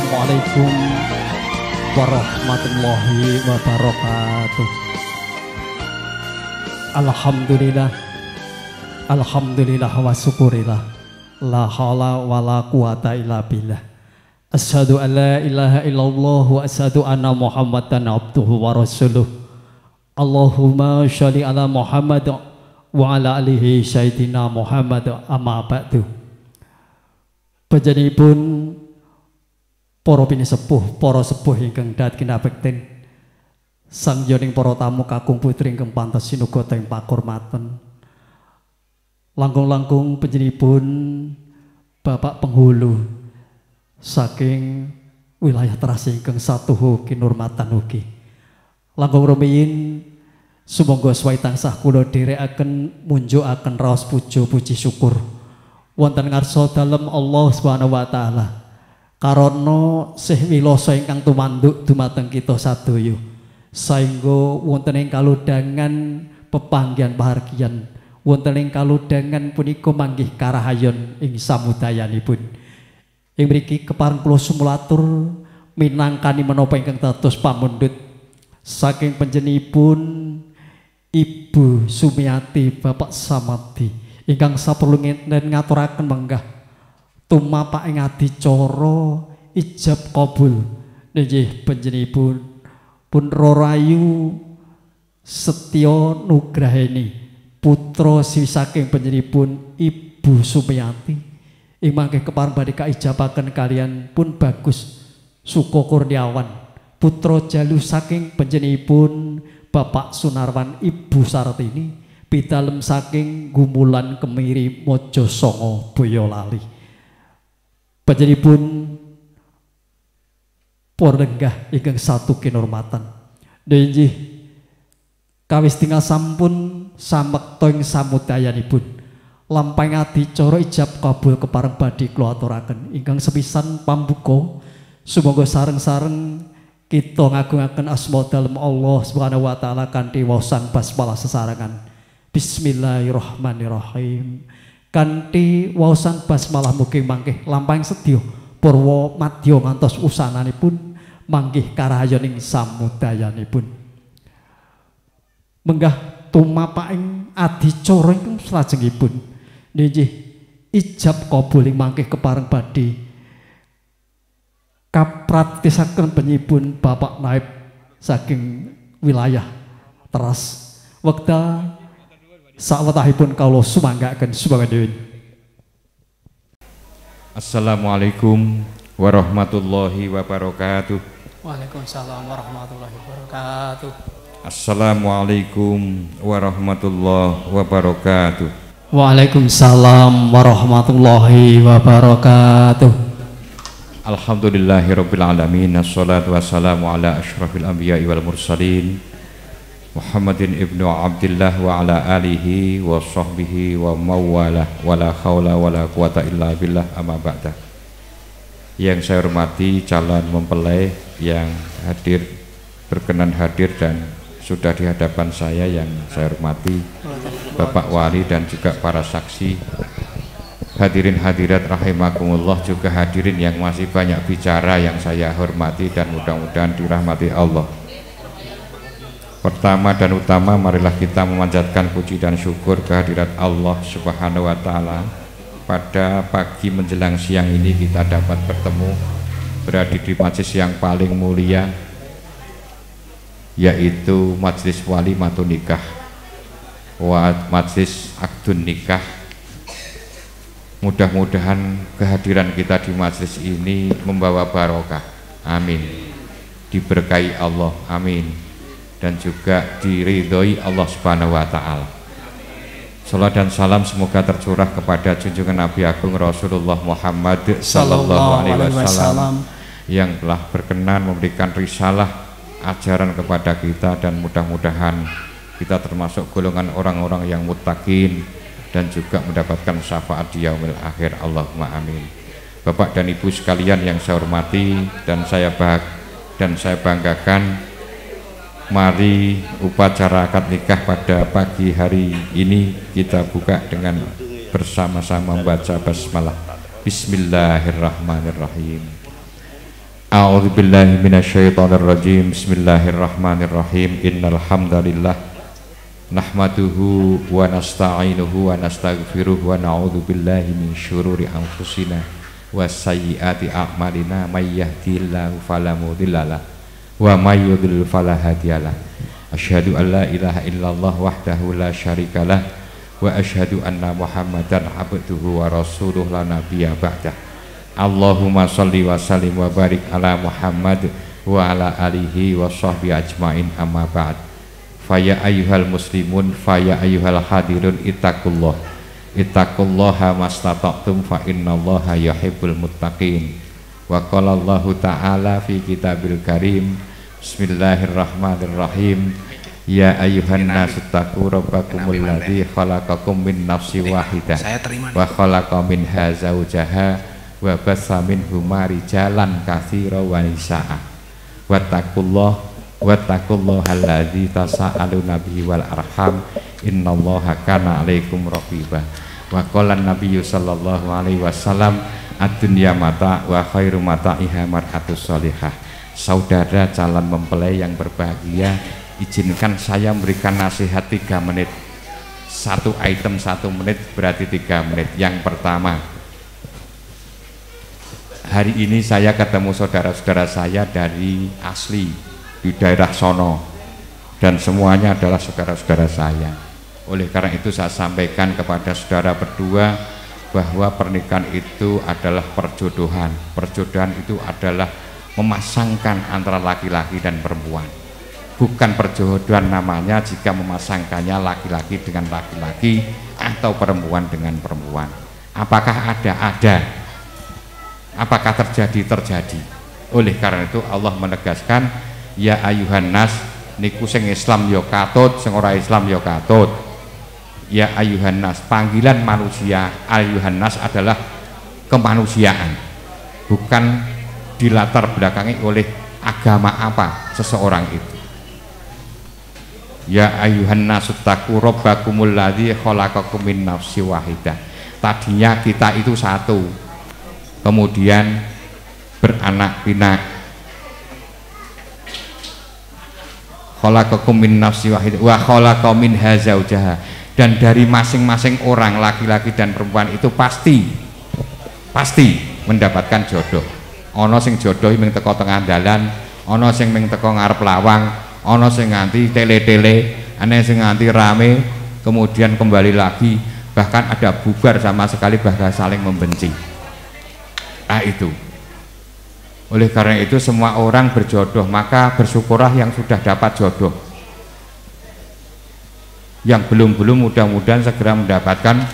Assalamualaikum warahmatullahi wabarakatuh. Alhamdulillah, alhamdulillah wa syukurillah, la haula wa la quwata illa billah. Asyhadu an la ilaha illallah wa asyhadu anna Muhammadan abduhu wa rasuluh. Allahumma sholli ala Muhammad wa ala alihi sayyidina Muhammad, amma ba'du. Panjenenganipun para pinisepuh, para sepuh ingkang dhat kinabekten, sang yoning para tamu kakung putri ingkang pantes sinuga teng pakurmaten. Langkung-langkung panjenenganipun Bapak Penghulu saking wilayah Teras ingkang satuhu kinurmatan ugi. Langkung rumiyin sumangga swai tansah kula dherekaken munjukaken raos puja puji syukur wonten ngarsa dalem Allah Subhanahu wa taala. Karana sih wilasa ingkang tumanduk dumateng kita sadaya, saengga wonten ing kalodhangan pepanggihan pahargyan, wonten ing kalodhangan punika manggih karahayon ing samudayanipun. Ing mriki kepareng kula sumulatur minangkani menapa ingkang dados pamundhut saking panjenenganipun Ibu Sumiati Bapak Samadi ingkang saperlu ngaturaken menggah tumapak ing adicara ijab kabul nggih panjenenganipun pun Rorayu Setya Nugraheni putra swi saking panjenenganipun Ibu Sumiati ing mangke kepareng badhe kaijabaken kalian pun Bagus Suko Kurniawan putra jalu saking panjenenganipun Bapak Sunarwan Ibu Sartini pidalem saking Gumulan Kemiri Mojo Songo Boyolali. Panjenenganipun para lenggah ingkang satu kinurmatan. Nggih kawis tinggal sampun samekta ing samudayanipun lampahing adicara ijab kabul kepareng badhe kula aturaken ingkang sepisan pambuka sumangga sareng-sareng kita ngagungaken asma dalem Allah Subhanahu wa taala kanthi waosan basmalah sesarengan. Bismillahirrahmanirrahim. Kanthi waosan basmalah mugi mangke lampahing sedya purwa madya ngantos usananipun manggih karahayoning samudayanipun. Menggah tumapaking adicara ingkang salajengipun nggih ijab kabul ing mangke kepareng badhe kapraktisaken panjenenganipun Bapak Naib saking wilayah Teras. Wekdal sawetahipun kawula sumanggaken subhanallah. Assalamualaikum warahmatullahi wabarakatuh. Waalaikumsalam warahmatullahi wabarakatuh. Assalamualaikum warahmatullahi wabarakatuh. Waalaikumsalam warahmatullahi wabarakatuh. Alhamdulillahirabbil alamin. Assalatu wassalamu ala asyrafil anbiya'i wal mursalin Muhammadin ibnu Abdillah wa ala alihi wa sahbihi wa mawalah wa la khawla wa la quwata illa billah, amma ba'da. Yang saya hormati calon mempelai yang hadir, berkenan hadir dan sudah di hadapan saya, yang saya hormati Bapak Wali dan juga para saksi, hadirin hadirat rahimakumullah, juga hadirin yang masih banyak bicara yang saya hormati dan mudah-mudahan dirahmati Allah. Pertama dan utama, marilah kita memanjatkan puji dan syukur kehadirat Allah Subhanahu wa taala. Pada pagi menjelang siang ini kita dapat bertemu, berada di majelis yang paling mulia, yaitu majelis walimatun nikah wa majelis akdun nikah. Mudah-mudahan kehadiran kita di majelis ini membawa barokah, amin, diberkahi Allah, amin, dan juga diridhoi Allah Subhanahu wa taala. Salat dan salam semoga tercurah kepada junjungan Nabi Agung Rasulullah Muhammad sallallahu alaihi wasallam yang telah berkenan memberikan risalah ajaran kepada kita, dan mudah-mudahan kita termasuk golongan orang-orang yang muttaqin dan juga mendapatkan syafaat di yaumil akhir. Allahumma amin. Bapak dan Ibu sekalian yang saya hormati dan saya banggakan, mari upacara akad nikah pada pagi hari ini kita buka dengan bersama-sama membaca basmalah. Bismillahirrahmanirrahim. A'udzu billahi minasyaitonir rajim. Bismillahirrahmanirrahim. Innal hamdalillah nahmaduhu wa nasta'inuhu wa nastaghfiruh wa na'udzu billahi min syururi anfusina wa sayyiati a'malina may yahdihillahu fala mudhillalah wa may yudhlil fala hadiyalah. Asyhadu an la ilaha illallah wahdahu la syarikalah wa asyhadu anna Muhammadan abduhu wa rasuluh la nabiyya ba'dah. Allahumma sholli wa sallim wa barik ala Muhammad wa ala alihi wa sahbihi ajmain, amma ba'd. Faya ayyuhal muslimun, faya ayyuhal hadirun, ittaqullaha mastata'tum fa innallaha yuhibbul muttaqin. Wa qala Allahu ta'ala fi kitabil karim, bismillahirrahmanirrahim, ya ayyuhan nasu taqu rabbakumul ladzi khalaqakum min nafsin wahidah wa khalaqa minha zawjaha wa bassa minhuma rijalan katsira wa nisaa wattaqullaha alladzi tasaaluna bihi wal arham innallaha kana 'alaikum raqiba. Wa qala an-nabiyyu sallallahu alaihi wasallam ad-dunya mata wa khairu mata'iha mar'atus shalihah. Saudara calon mempelai yang berbahagia, izinkan saya memberikan nasihat 3 menit. Satu item 1 menit berarti 3 menit. Yang pertama, hari ini saya ketemu saudara-saudara saya dari asli di daerah sono dan semuanya adalah saudara-saudara saya. Oleh karena itu saya sampaikan kepada saudara berdua bahwa pernikahan itu adalah perjodohan. Perjodohan itu adalah memasangkan antara laki-laki dan perempuan. Bukan perjodohan namanya jika memasangkannya laki-laki dengan laki-laki atau perempuan dengan perempuan. Apakah ada? Apakah terjadi? Oleh karena itu Allah menegaskan, ya ayuhan nas, niku sing Islam yo katut, sing ora Islam yo katut. Ya ayuhan nas, panggilan manusia, ayuhan nas adalah kemanusiaan, bukan dilatar belakangi oleh agama apa seseorang itu. Ya ayuhan nas taqu rabbakumul ladzi khalaqakum min nafsin wahidah. Tadinya kita itu satu, kemudian beranak pinak. Khalaqakum min nafsin wahidah wa khalaqa minha zawjaha. Dan dari masing-masing orang laki-laki dan perempuan itu pasti mendapatkan jodoh. Ana sing jodoh ming teko tengah dalan, ana sing ming teko ngarep lawang, ana sing nganti tele-tele, ana sing nganti rame, kemudian kembali lagi, bahkan ada bubar sama sekali, bahkan saling membenci. Itu. Oleh karena itu semua orang berjodoh, maka bersyukurlah yang sudah dapat jodoh. Yang belum mudah-mudahan segera mendapatkan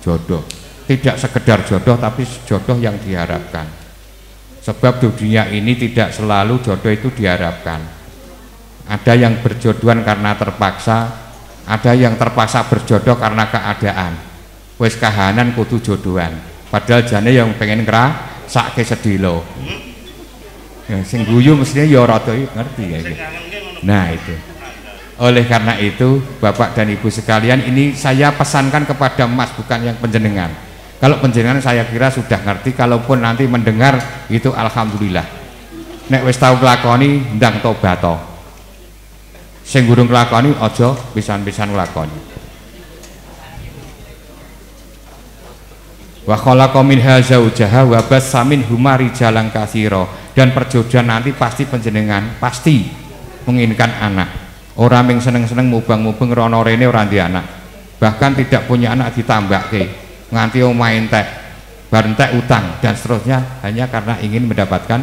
jodoh. Tidak sekedar jodoh, tapi jodoh yang diharapkan. Sebab di dunia ini tidak selalu jodoh itu diharapkan. Ada yang berjodohan karena terpaksa, ada yang terpaksa berjodoh karena keadaan. Wes kahanan kudu jodohan. Padahal jane yang pengen ngrasake sedilo. Ya sing guyu mestinya ya rada ngerti ya. Nah itu. Oleh karena itu Bapak dan Ibu sekalian, ini saya pesankan kepada Mas, bukan yang penjenengan. Kalau penjenengan saya kira sudah ngerti, kalaupun nanti mendengar itu alhamdulillah. Nek wis tau nglakoni ndang tobato. Sing durung nglakoni aja pisan-pisan nglakoni. Wa khalaqa minha zawjaha wa bassa minhuma rijalan katsira. Dan perjodohan nanti pasti panjenengan pasti menginginkan anak. Orang yang seneng-seneng mubang-mubeng rono rene ora ndek anak. Bahkan tidak punya anak ditambahke, nganti omahe entek, bar entek utang dan seterusnya hanya karena ingin mendapatkan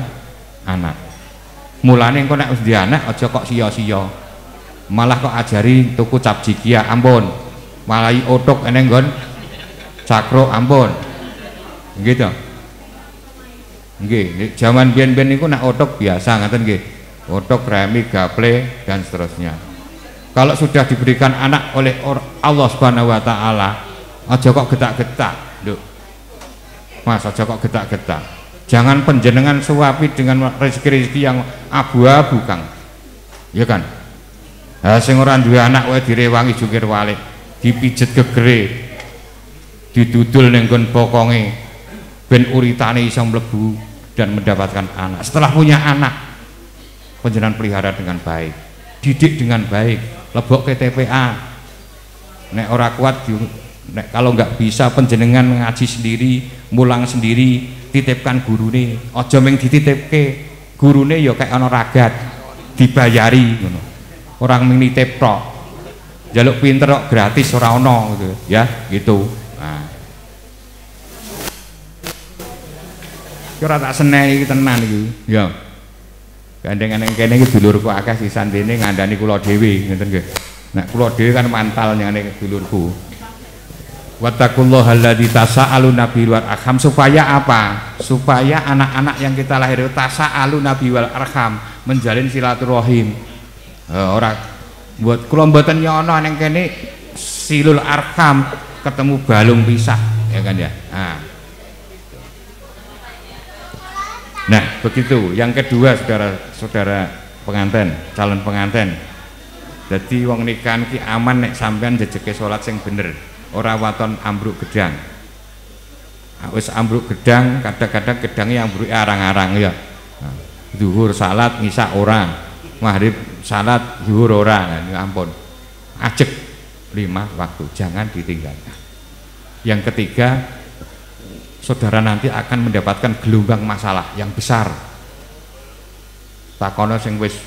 anak. Mulane engko nek wis ndek anak aja kok sia-sia. Malah kok ajari tuku cap jikia ampun. Malahi otok eneng nggon cakro ampun. Gitu. Nggih, zaman biyen-biyen niku nek otok biasa ngaten nggih. Otok, remi, gaple dan seterusnya. Kalau sudah diberikan anak oleh Allah Subhanahu wa taala, aja kok getak-getak, Nduk. Mas, aja kok getak-getak. Jangan panjenengan suapi dengan rezeki-rezeki yang abu-abu, Kang. Ya kan? Lah sing ora duwe anak wae direwangi jungkir walik, dipijet gegere, didudul ning nggon bokonge ben uritane iso mlebu. dan mendapatkan anak. Setelah punya anak, panjenengan pelihara dengan baik, didik dengan baik, lebok ke TPA. Nek ora kuat, nek kalau nggak bisa panjenengan ngaji sendiri, mulang sendiri, titipkan gurune. Aja mung dititipke gurune ya kayak ana ragat, dibayari ngono. Orang mung nitip tok. Jaluk pinter kok gratis ora ana gitu ya, gitu. Nah. Ora tak seneni iki tenan iki. Ya. Gandeng-gandeng kene iki dulurku akeh sisan dene ngandani kula dhewe, ngoten nggih. Nek kula dhewe kan mantal nyane dulurku. Wattaqullaha alladzi tasaaluna bihi wal arham, supaya apa? Supaya anak-anak yang kita lahir tasaaluna bihi wal arham, menjalin silaturahim. Ora buat kula mboten nyono ning kene silul arham ketemu balung pisah, ya kan ya. Nah, begitu. Yang kedua, saudara pengantin, calon pengantin. Jadi wong nikahan ki aman nek sampean jejeke salat sing bener, ora waton ambruk gedang. Wis ambruk gedang, kadang-kadang gedangnya ambruk arang-arang ya. Zuhur salat ngisa ora, maghrib salat zuhur ora, ya ampun. Ajek 5 waktu, jangan ditinggalkan. Yang ketiga, saudara nanti akan mendapatkan gelombang masalah yang besar. Takono sing wis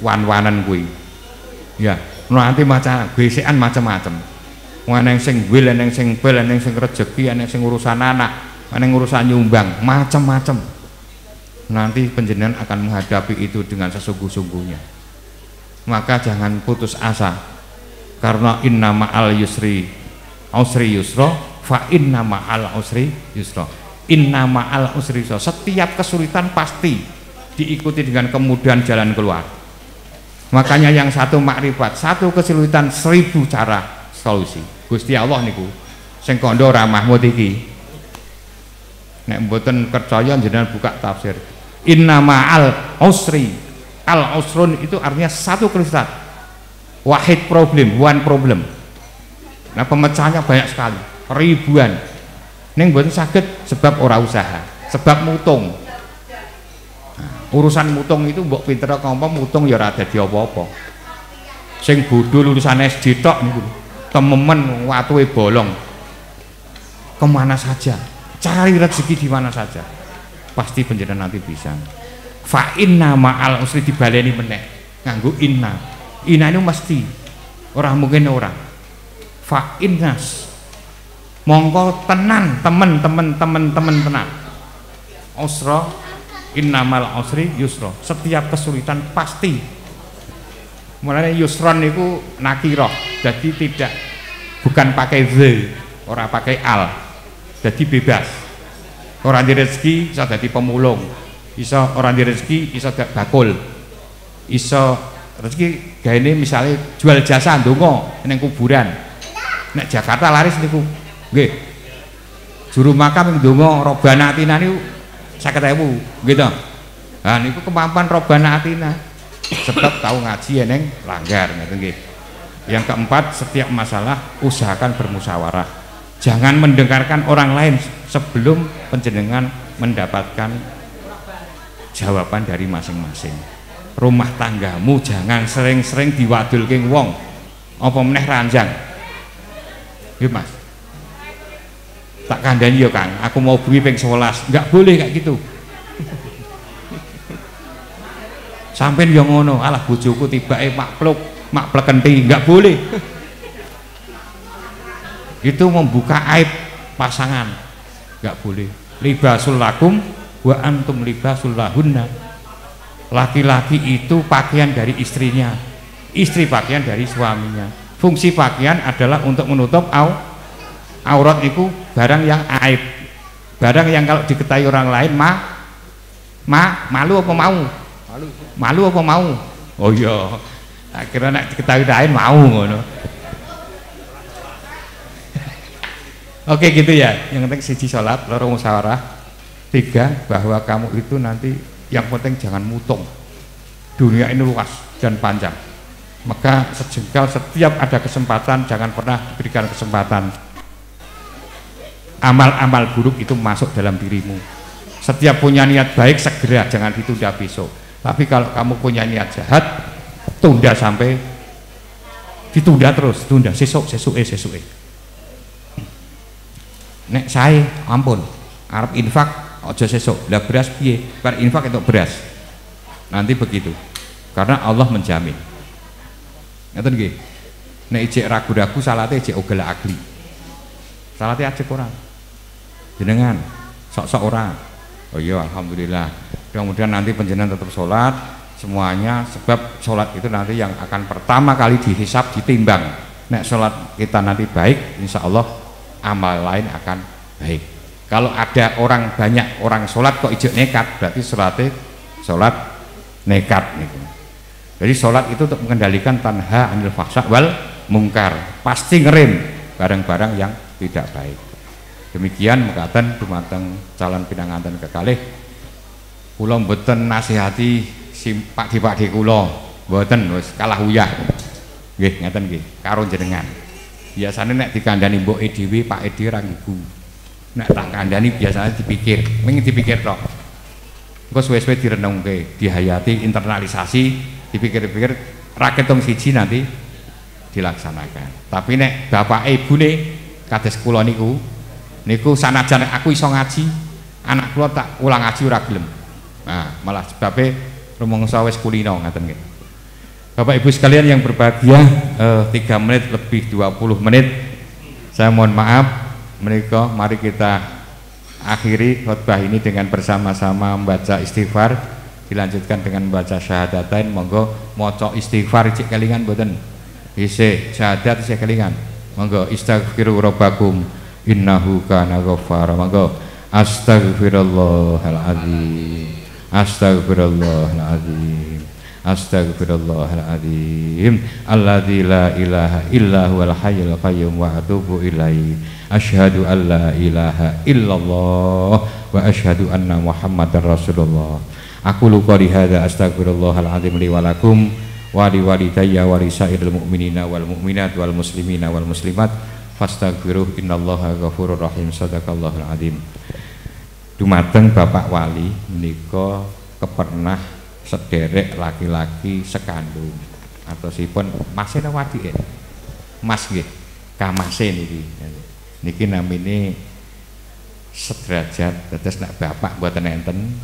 wan-wanan kuwi. Ya, nanti gesekan macam-macam. Ana sing wil, ana sing bel, ana sing rezeki, ana sing urusan anak, ana urusan nyumbang, macam-macam. Nanti panjenengan akan menghadapi itu dengan sesungguh-sungguhnya. Maka jangan putus asa. Karena inna ma'al usri yusra, fa inna ma'al usri yusra. Inna ma'al usri yusra. Setiap kesulitan pasti diikuti dengan kemudahan jalan keluar. Makanya yang satu makrifat, satu kesulitan 1000 cara solusi. Gusti Allah niku sing kandha Mahmud iki. Nek mboten percaya jenengan buka tafsir. Inna ma'al usri, al usrun itu artinya satu kesulitan. Wahid problem, one problem. Nah pemecahannya banyak sekali, ribuan. Ning mboten saged sebab ora usaha, sebab mutung. Urusan mutung itu mbok pinter apa mutung ya ora dadi apa-apa. Sing bodho lulusan SD tok niku tememen watuhe bolong. Kemana saja, cari rezeki di mana saja, pasti panjenengan nanti bisa. Fa inna ma'al usri dibaleni meneh nganggo inna. Inna itu mesti, orang mungkin orang. Fa innas mongko tenan temen tenan. Usra innamal usri yusra. Setiap kesulitan pasti. Mulane yusron niku nakirah. Jadi tidak, bukan pakai the, ora pakai al. Jadi bebas. Orang di rezeki bisa jadi pemulung. Bisa orang di rezeki bisa bakul. Iso rezeki gaene misalnya jual jasa ndonga ning kuburan. Nek Jakarta laris niku. Nggih. Juru makam ndonga robana atina niku 50.000 gitu. Nah niku kemampuan robana atina. Sebab tahu ngaji eneng langgar ngoten nggih. Yang keempat, setiap masalah usahakan bermusyawarah. Jangan mendengarkan orang lain sebelum panjenengan mendapatkan jawaban dari masing-masing. Rumah tanggamu jangan sering-sering diwadulke wong. Apa meneh ranjang. Nggih Mas. Tak kandhani ya Kang, aku mau bengi ping 11. Enggak boleh kayak gitu. Sampeyan yo ngono, alah bojoku tibake mak plekenti, enggak boleh. Itu membuka aib pasangan. Enggak boleh. Libasul lakum wa antum libasul lahunna. Laki-laki itu pakaian dari istrinya, istri pakaian dari suaminya. Fungsi pakaian adalah untuk menutup aurat itu barang yang aib, barang yang kalau diketahui orang lain malu apa mau? Malu apa mau? Oh iya, akhirnya nak diketahui lain mau ngono. Oke gitu ya. Yang penting siji sholat, loro musyawarah, 3 bahwa kamu itu nanti yang penting jangan mutung. Dunia ini luas dan panjang. Maka sejengkal setiap ada kesempatan jangan pernah diberikan kesempatan amal-amal buruk itu masuk dalam dirimu. Setiap punya niat baik segera, jangan ditunda besok. Tapi kalau kamu punya niat jahat, tunda sampai ditunda terus, tunda sesuk. Nek saya ampun, arep infak aja sesuk. Lah beras piye? Bar infak entuk beras. Nanti begitu. Karena Allah menjamin. Ngoten nggih. Nek ijek ragu-ragu salate ijek ogel agli. Salate ajek ora. Jenengan sok-sok ora. Oh iya alhamdulillah. Kemudian nanti panjenengan tetap sholat semuanya, sebab sholat itu nanti yang akan pertama kali dihisab, ditimbang. Nek sholat kita nanti baik, insya Allah amal lain akan baik. Kalau ada orang banyak orang sholat kok ijek nekat, berarti sholat nekat nih. Jadi sholat itu untuk mengendalikan tanha anil fahsya wal mungkar, pasti ngerem barang-barang yang tidak baik. Demikian mekaten dumateng calon pinanganten kekalih, kula mboten nasihati pakde kula, mboten wis kalah uyah. Nggih ngeten nggih karo jenengan. Biasane nek dikandani mboke dhewe Pak dhewe ra ngigu. Nek tak kandani biasanya dipikir, mung dipikir tok. Engko suwe-suwe direnungke, dihayati, internalisasi, dipikir-pikir ra ketong siji nanti dilaksanakan. Tapi nek bapak ibune kados kula niku sanajan aku iso ngaji, anak kula tak ulang ngaji ora gelem. Nah, malah sebabe rumangsa wis kulino ngaten nggih. Bapak Ibu sekalian yang berbahagia, 3 menit lebih 20 menit. Saya mohon maaf menika, mari kita akhiri khutbah ini dengan bersama-sama membaca istighfar, dilanjutkan dengan membaca syahadatain. Monggo maca istighfar cek kelingan mboten? Isih syahadat isih kelingan. Monggo istaghfiru rabbakum innahu kana ghaffara. Monggo astaghfirullahaladzim, astaghfirullahaladzim, astaghfirullahaladzim, alladzi la ilaha illa huwal hayyul qayyum wa atubu ilaihi, asyhadu an la ilaha illallah wa asyhadu anna muhammadar rasulullah. Aku qouli hadza astaghfirullahaladzim li wa lakum wa li walidayya wa li sairil mu'minina wal mu'minat wal muslimina wal muslimat fastaghfiruh innallaha ghafurur rahim. Sadaqallahul azim. Dumateng Bapak Wali menika kepernah sederek laki-laki sekandung atosipun Mas Nawadi Mas nggih kamase niki namine sederajat. Dados nek bapak mboten enten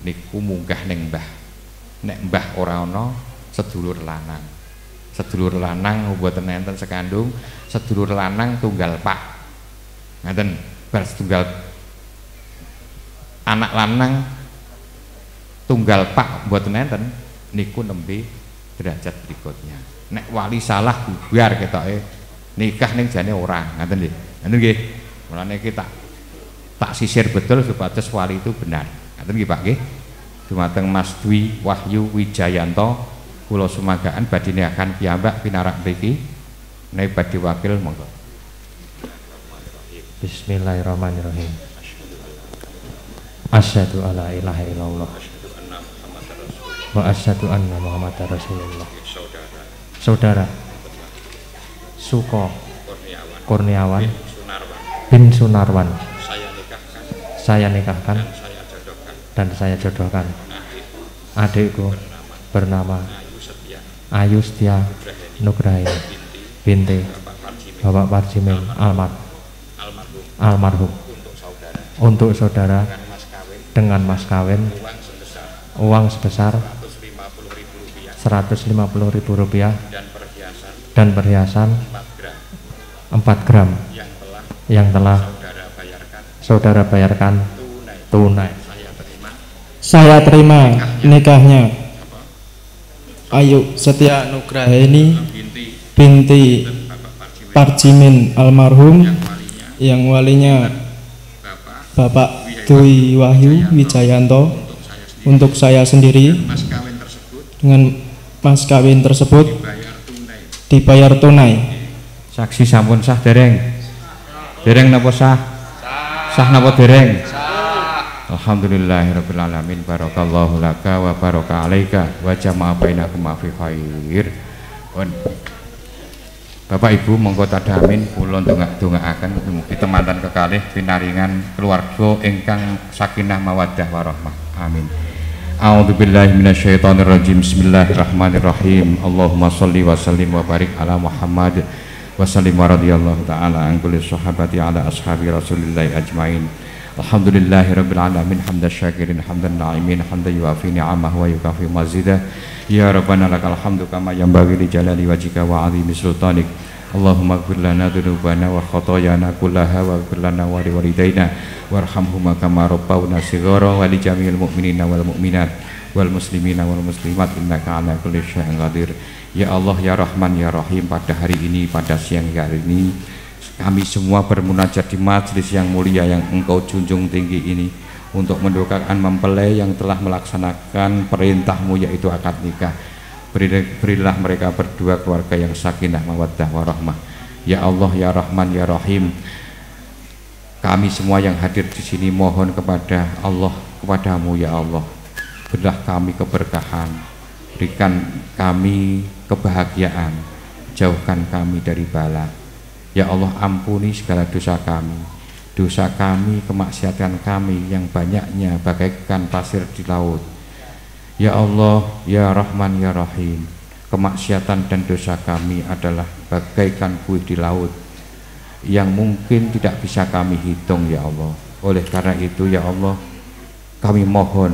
niku munggah ning mbah. Nek mbah ora ana sedulur lanang. Sedulur lanang mboten enten sekandung, sedulur lanang tunggal pak. Ngaten bar setunggal anak lanang tunggal pak mboten enten niku nembe derajat berikutnya. Nek wali salah bubar ketoke nikah ning jane ora. Ngaten nggih. Ngaten nggih. Mulane iki tak sisir betul supados wali itu benar. Ngaten nggih Pak nggih. Dumateng Mas Dwi Wahyu Wijayanto kula sumagaan badine akan piyambak pinarak mriki nek badhe wakil monggo. Bismillahirrahmanirrahim. Asyhadu alla ilaha illallah wa asyhadu anna muhammadar rasulullah. Saudara Suko Kurniawan bin Sunarwan saya nikahkan dan saya jodohkan adikku bernama Ayu Setia Nugraini binti Bapak Parjimin almarhum untuk saudara dengan mas kawin uang sebesar Rp150.000 dan perhiasan 4 gram yang telah saudara bayarkan tunai. Saya terima nikahnya Ayu Setia Nugraini binti Parjimin almarhum yang walinya Bapak Dwi Wahyu Wijayanto untuk saya sendiri dengan mas kawin tersebut dibayar tunai. Saksi sampun sah dereng? Dereng napa sah? Sah napa dereng? Alhamdulillahirabbil alamin. Barakallahu laka wa baraka alaika wa jama'a bainakum fi khair. Bapak Ibu monggo tadamin kula ndongaaken mugi temanten kekalih pinaringan keluarga ingkang sakinah mawaddah warahmah. Amin. A'udzubillahi minasyaitonirrajim. Bismillahirrahmanirrahim. Allahumma shalli wa sallim wa barik ala Muhammad wa sallim wa radhiyallahu ta'ala an kulli sahabati ala ashabi Rasulillahi ajmain. Alhamdulillahirabbil alamin hamdan syakirin hamdan na'imin hamdan yuafi ni'amahu wa yukafi mazidah. Ya Rabbana lakal hamdu kama yanbaghi li jalali wajhika wa 'azimi sultanik. Allahumma ighfir lana dzunubana wa khotoyana kullaha wa ighfir lana wa liwalidayna warhamhuma kama rabbawna shighara wa li jami'il mu'minina wal mu'minat wal muslimina wal muslimat innaka 'ala kulli syai'in qadir. Ya Allah ya Rahman ya Rahim, pada hari ini, pada siang hari ini kami semua bermunajat di majelis yang mulia yang Engkau junjung tinggi ini untuk mendoakan mempelai yang telah melaksanakan perintah-Mu yaitu akad nikah. Berilah mereka berdua keluarga yang sakinah mawaddah warahmah. Ya Allah ya Rahman ya Rahim, kami semua yang hadir di sini mohon kepada Allah, kepadamu ya Allah, berilah kami keberkahan, berikan kami kebahagiaan, jauhkan kami dari bala. Ya Allah, ampuni segala dosa kami, kemaksiatan kami yang banyaknya bagaikan pasir di laut. Ya Allah, ya Rahman, ya Rahim, kemaksiatan dan dosa kami adalah bagaikan buih di laut yang mungkin tidak bisa kami hitung ya Allah. Oleh karena itu ya Allah, kami mohon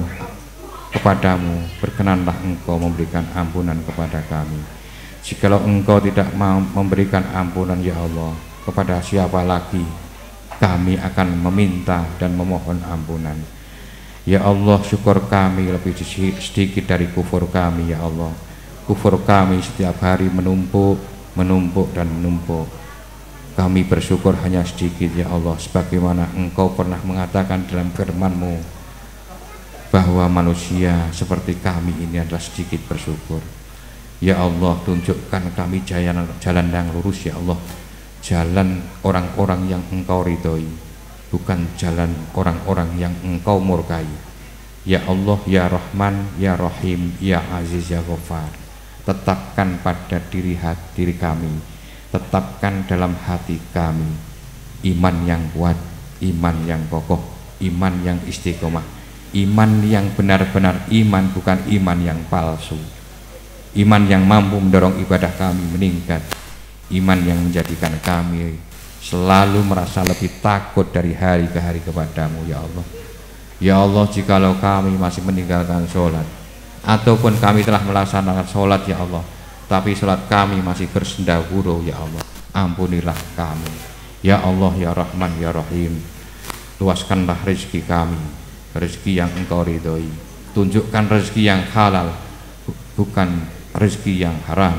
kepadamu, berkenanlah Engkau memberikan ampunan kepada kami. Jikalau Engkau tidak mau memberikan ampunan ya Allah, kepada siapa lagi kami akan meminta dan memohon ampunan. Ya Allah, syukur kami lebih sedikit dari kufur kami ya Allah. Kufur kami setiap hari menumpuk dan menumpuk. Kami bersyukur hanya sedikit ya Allah, sebagaimana Engkau pernah mengatakan dalam firman-Mu bahwa manusia seperti kami ini adalah sedikit bersyukur. Ya Allah, tunjukkan kami jalan yang lurus ya Allah, jalan orang-orang yang Engkau ridhoi, bukan jalan orang-orang yang Engkau murkai. Ya Allah, ya Rahman, ya Rahim, ya Aziz, ya Ghaffar, tetapkan pada diri kami, tetapkan dalam hati kami iman yang kuat, iman yang kokoh, iman yang istiqomah, iman yang benar-benar iman, bukan iman yang palsu, iman yang mampu mendorong ibadah kami meningkat, iman yang menjadikan kami selalu merasa lebih takut dari hari ke hari kepadamu ya Allah. Ya Allah, jikalau kami masih meninggalkan sholat ataupun kami telah melaksanakan sholat ya Allah, tapi sholat kami masih bersendahguru ya Allah, ampunilah kami. Ya Allah, ya Rahman, ya Rahim, luaskanlah rezeki kami, rezeki yang Engkau ridhoi, tunjukkan rezeki yang halal, bukan rezeki yang haram.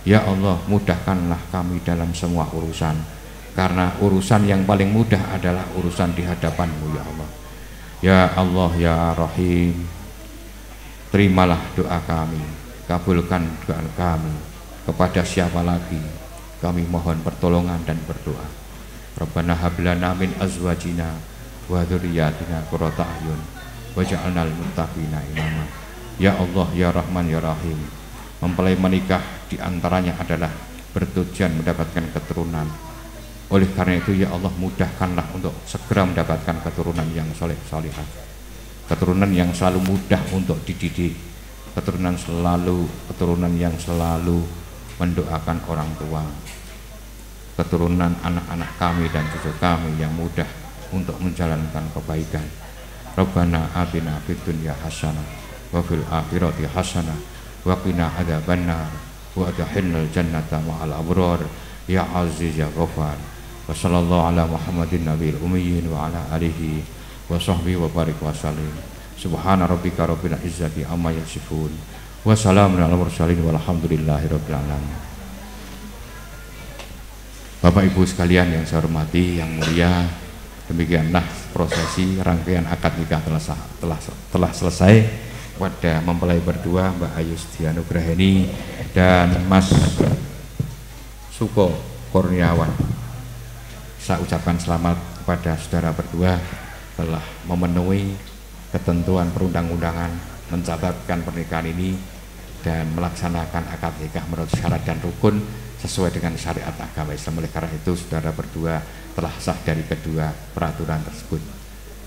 Ya Allah, mudahkanlah kami dalam semua urusan, karena urusan yang paling mudah adalah urusan di hadapan-Mu ya Allah. Ya Allah, ya Rahim, terimalah doa kami, kabulkan doa kami. Kepada siapa lagi kami mohon pertolongan dan berdoa. Rabbana hablana min azwajina wa dzurriyyatina qurrata a'yun waj'alnal muttaqina imama. Ya Allah, ya Rahman, ya Rahim, mempelai menikah diantaranya adalah bertujuan mendapatkan keturunan. Oleh karena itu ya Allah, mudahkanlah untuk segera mendapatkan keturunan yang soleh solihah, keturunan yang selalu mudah untuk dididik, keturunan yang selalu mendoakan orang tua, keturunan anak-anak kami dan cucu kami yang mudah untuk menjalankan kebaikan. Rabbana atina fid dunya hasanah wa fil akhirati hasanah wa qina adzabannar wa adkhilnal jannata ma'al abrar ya Aziz ya Ghaffar. Wa sallallahu ala Muhammadin nabiyil ummiyin wa ala alihi wa sahbihi wa barik wa sallim. Subhana rabbika rabbil izzati amma yasifun wa salamun alal mursalin walhamdulillahi rabbil alamin. Bapak Ibu sekalian yang saya hormati, yang mulia, demikianlah prosesi rangkaian akad nikah telah selesai pada mempelai berdua Mbak Ayu Setianugraheni dan Mas Suko Kurniawan. Saya ucapkan selamat kepada saudara berdua telah memenuhi ketentuan perundang-undangan, mencatatkan pernikahan ini dan melaksanakan akad nikah menurut syarat dan rukun sesuai dengan syariat agama Islam. Oleh karena itu saudara berdua telah sah dari kedua peraturan tersebut.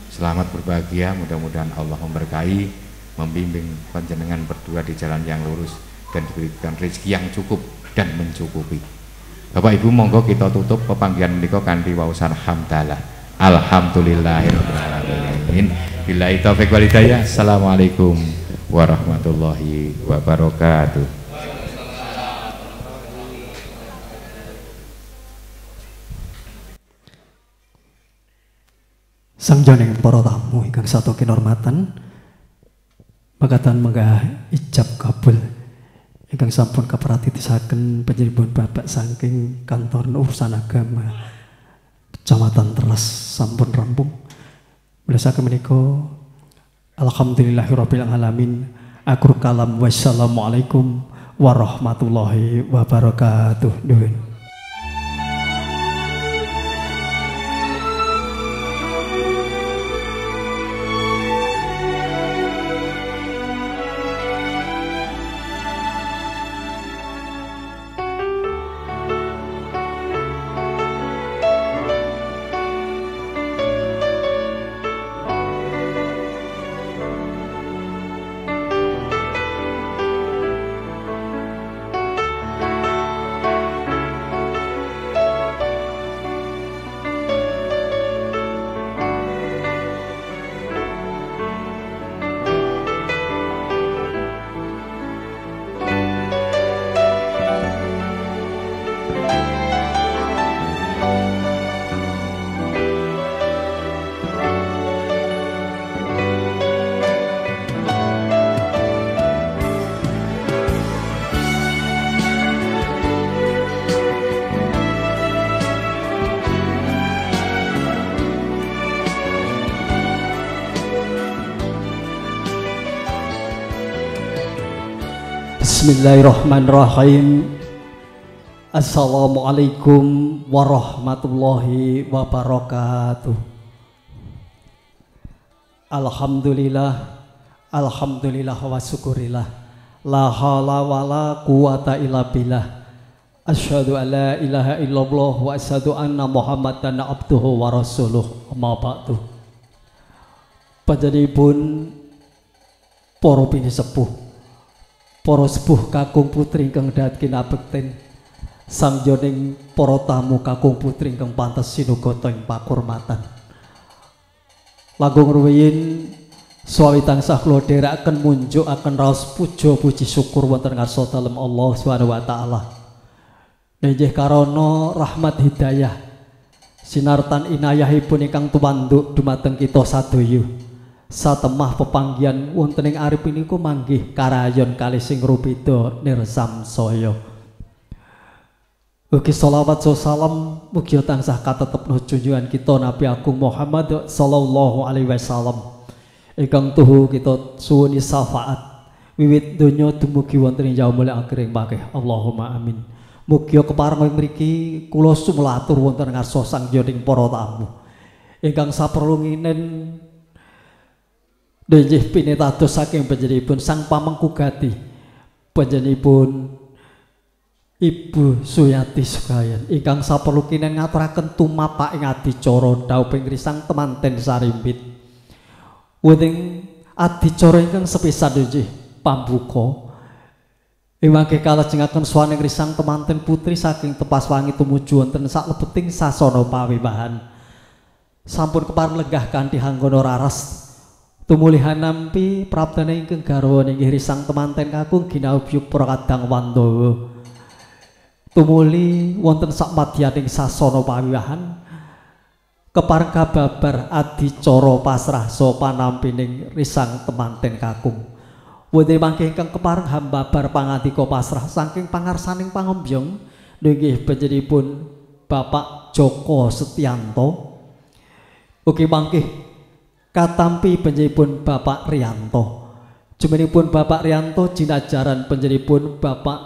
Selamat berbahagia, mudah-mudahan Allah memberkahi, membimbing panjenengan berdua di jalan yang lurus dan diberikan rezeki yang cukup dan mencukupi. Bapak Ibu, monggo kita tutup pepanggihan menika kanthi waosan hamdalah. Alhamdulillahirabbil alamin. Billahi taufiq wal hidayah. Assalamualaikum warahmatullahi wabarakatuh. Sangjoning para tamu ingkang satu kinurmatan, makatan menggah ijab kabul ingkang sampun kapratisaken panjenengan Bapak saking kantor urusan agama Kecamatan Teras sampun rampung. Belasaken menika alhamdulillahirabbil alamin. Akhir kalam wassalamualaikum warahmatullahi wabarakatuh. Nuhun. Bismillahirrahmanirrahim. Assalamualaikum warahmatullahi wabarakatuh. Alhamdulillah, alhamdulillah wa syukurillah. La haula wala quwata illa billah. Asyhadu an la ilaha illallah wa asyhadu anna Muhammadan abduhu wa rasuluh. Amma ba'du. Panjenenganipun para pinisepuh, para sepuh kakung putri ingkang dahat kinabekten, sangjoning para tamu kakung putri ingkang pantes sinugata ing pakurmatan. Langkung rumiyin swawi tansah kula dherekaken munjukaken raos puja puji syukur wonten ngarsa dalem Allah Subhanahu wa taala. Nggih karana rahmat hidayah sinartan inayahipun ingkang tuwanduk dumateng kita sadaya. Satemah pepanggihan wonten ing arep niku manggih karayon kalih sing rupida nirsamsaya. Ugi sholawat salam mugi tansah katetepna junjungan kita Nabi Agung Muhammad sallallahu alaihi wasallam ingkang tuhu kita suwuni syafaat wiwit donya dumugi wonten ing yaumul akhir ing bakih. Allahumma amin. Mugi kepareng mriki kula sumelatur wonten ngarsa sangjoning para tamu ingkang saperlu nginen Nggih pinitados saking panjenenganipun sang pamengkugati panjenenganipun Ibu Suyati Sukayan ingkang saperlu kinen ngaturaken tumapak ing adicara dhawuhing risang temanten sarimbit. Wonten adicara ingkang sepisan nggih pambuka mangke kalajengaken swaning risang temanten putri saking tepas wangi tumuju wonten saklebeting sasana pawiwahan. Sampun kepareng lenggah kanthi hanggana raras tumulihan nampi praptane ingkang garwa inggih risang temanten kakung ginawuh para kadang Wandawa. Tumuli wonten sakmadyaning sasana pawiwahan kepareng kababar adicara pasrah so panampining risang temanten kakung. Wonten mangke ingkang kepareng hambabar pangandika pasrah saking pangarsaning pangombyong nggih panjenenganipun Bapak Joko Setianto. Ugi mangke katampi panjenenganipun Bapak Riyanto. Jumenipun Bapak Riyanto jinajaran panjenenganipun Bapak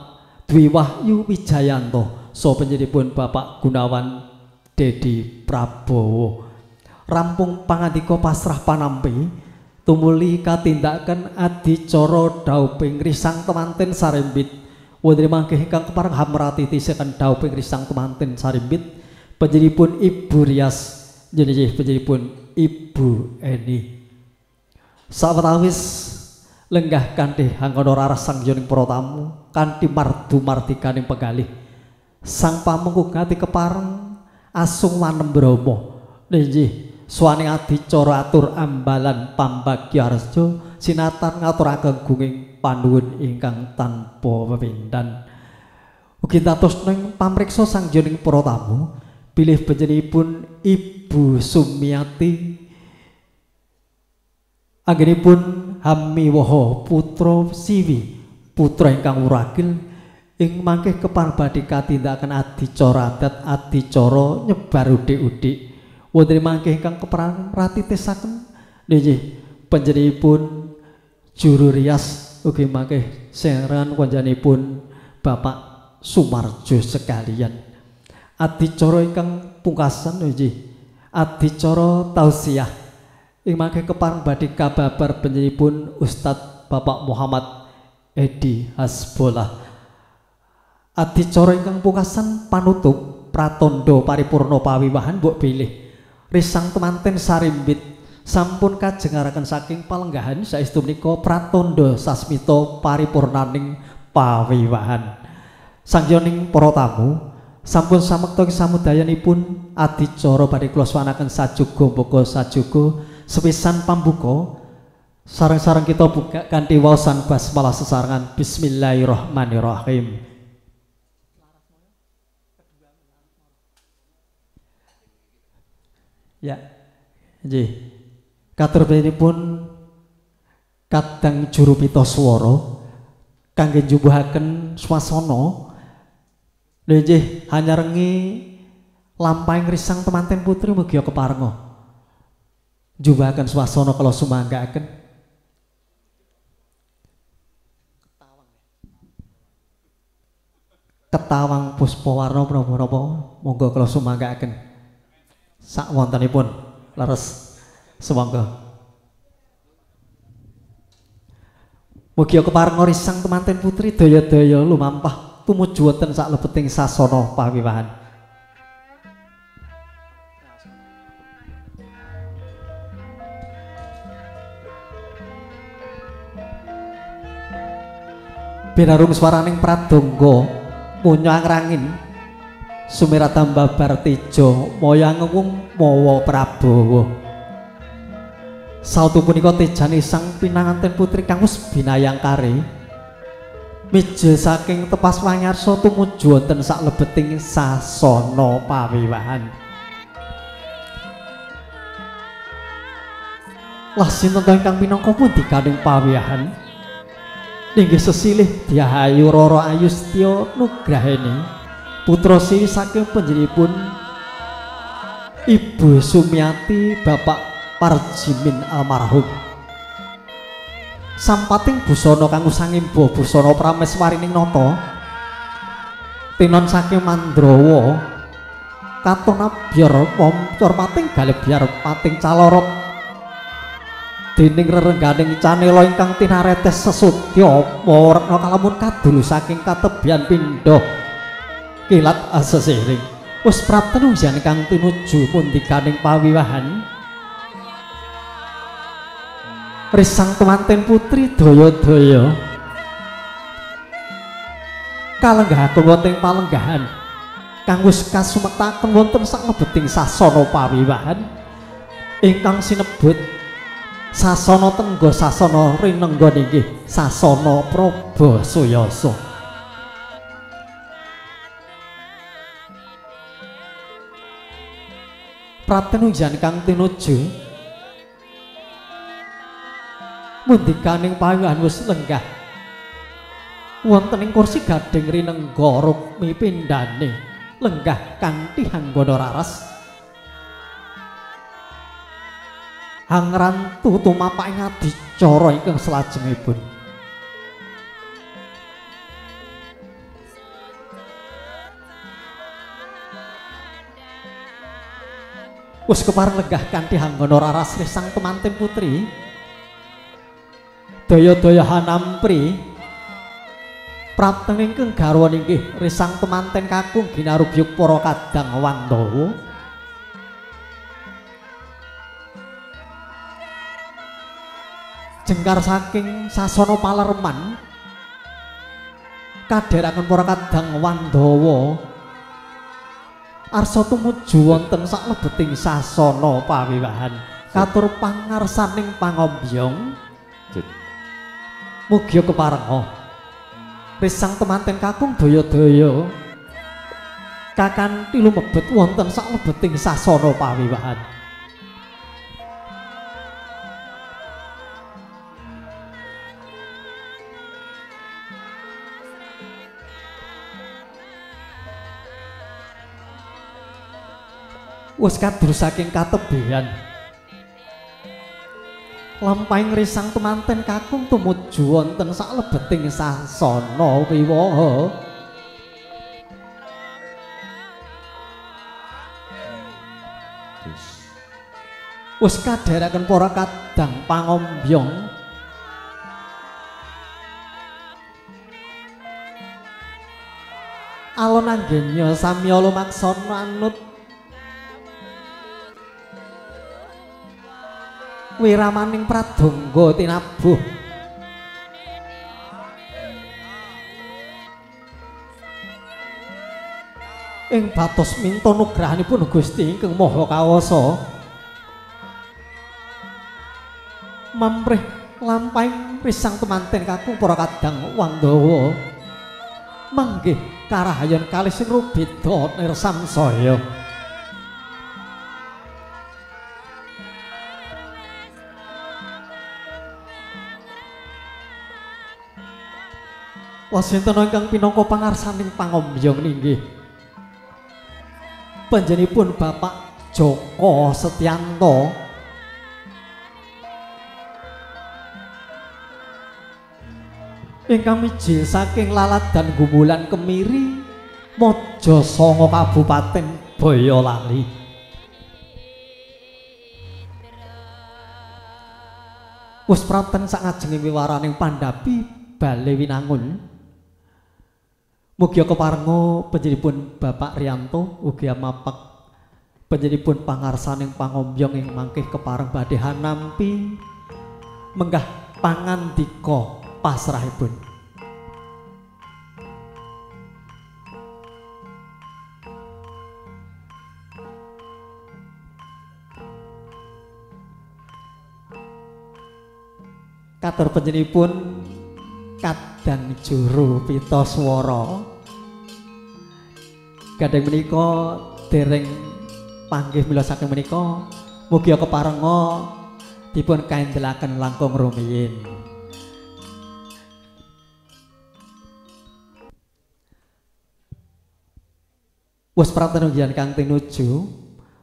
Dwi Wahyu Wijayanto. So panjenenganipun Bapak Gunawan Dedi Prabowo. Rampung pangandika pasrah panampi tumuli katindakan adicara dhawuhing risang temanten sarembit Wonten mangke ingkang kepareng hamrati tisihken dawuh ping risang temanten sarimbit panjenenganipun Ibu Rias nggih panjenenganipun Ibu Eni. Sawetawis lenggah kanthi hanggono raras sang yoning para tamu kanthi mardu mardikaning pegalih sang pamungkugati kepareng asung wanem Brahma nggih suwane adicara atur ambalan pambagyareja sinatan ngaturaken gunging panuwun ingkang tanpa pepindhan. Ugi dados ning pamriksa sang yoning para tamu bilih panjenenganipun Ibu Sumiati anggenipun Hamiwaha putra Siwi putra ingkang wuragil ing mangke kepareng badhe katindakaken adicara adat adicara nyebar udik-udik wonten mangke ingkang kepareng ratitesaken nggih panjenenganipun Juru Rias ugi mangke seran panjenenganipun Bapak Sumarjo sekalian. Adicara ingkang pungkasan nggih adicara tausiah ing mangke kepareng badhe kababar panjenenganipun Ustadz Bapak Muhammad Edi Hasbollah. Adicara ingkang pungkasan panutup pratandha paripurna pawiwahan mbok bilih risang temanten sarimbit sampun kajengaraken saking palenggahan saestu menika pratandha sasmita paripurnaning pawiwahan. Sangyoning para tamu sampun samekta samudayanipun adicara badhe kula suwanaken sajuga mbaka sajuga sepisan pambuka sareng-sareng kita buka kanthi waosan basmalah sesarengan bismillahirrahmanirrahim. Ya, nggih. Katur pun kadang juru pita swara kangge njubuhaken swasana nggih hanyarengi lampahing risang temanten putri mugi keparenga njubuhaken swasana kala sumanggaaken ketawang puspawarna menapa monggo kala sumanggaaken sak wontenipun leres semangga mugi keparenga risang temanten putri daya-daya lumampah tumuju wonten sak lebeting sasana pawiwahan. Binarum swaraning pradangga munyang rangin sumiratan babar tejo moyang ngewung mawa Prabawa. Sautu punika tejane sang pinanganten putri kang wis binayang kare mijil saking tepas wanyarsa tumuju wonten sak lebeting sasana pawiwahan. Lah sinten ingkang minangka pundi kaning pawiwahan? Inggih sesilih Diahayu Roro Ayustya Nugraheni putra Siwi saking panjenenganipun Ibu Sumiati Bapak Parjimin almarhum. Sampating busana kang usangimba busana prameswarining nata tinon saking Mandrawa katon abyar momcor pating galebyar pating calorot dening rerengganing canela ingkang tinaretes sesudya warna kalamun kadul saking katebyan pindha kilat asesiring wis prapten ujian kang tinuju pundikaning pawiwahan. Risang temanten putri daya-daya kalenggahaken wonten palenggahan kang wis kasumektaken wonten sak lebeting sasana pawiwahan ingkang sinebut sasana tenggo sasana rinengga nggih sasana Prabasuyasa. Pratenujan kang tinuju mundikaning pawiwahan wis lenggah wonten ing kursi gading rinengga rukmi pindhane lenggah kanthi hanggana raras hangrantu tumapaking adicara ingkang salajengipun. Wis kepareng lenggah kanthi hanggana raras risang temanten putri daya-daya hanampri Prapten ingkang garwa inggih risang temanten kakung ginarubyuk para kadang Wandawa. Jengkar saking sasana Palerman kadheraken para kadang Wandawa arsa tumuju wonten saklebeting sasana pawiwahan katur pangarsaning pangombyong mugi keparenga risang temanten kakung daya-daya kakanthi lumebet wonten saklebeting sasana pawiwahan. Wis kadur saking katebehan lampahing risang temanten kakung tumuju wonten saklebeting sasana wiwaha. Wis kadheraken para kadang pangombyong alon anggenya samya lumaksana anut wiramaning pradonga tinabuh ing batos minta nugrahanipun Gusti ingkang Maha Kawasa mamrih lampahing risang temanten kakung para kadang Wandawa manggih karahayan kalih sing rubeda nirsamsaya. Wasinten ingkang pinangka pangarsaning pangombyong ninggih panjenenganipun Bapak Joko Setyanto ingkang miji saking Laladan Gumulan Kemiri Mojosanga Kabupaten Boyolali. Wis praten sakajenging wiwaraning pandhapi bale winangun mugi keparenga panjenenganipun Bapak Riyanto ugi amapak panjenenganipun pangarsaning pangombyong ing mangkih kepareng badhe hanampi menggah pangandika pasrahipun. Katur panjenenganipun Kadang Juru Pitaswara gadheng menika dereng panggih mila saking menika mugi keparenga dipun kaendelaken langkung rumiyin. Wis pratenunggian kang tinuju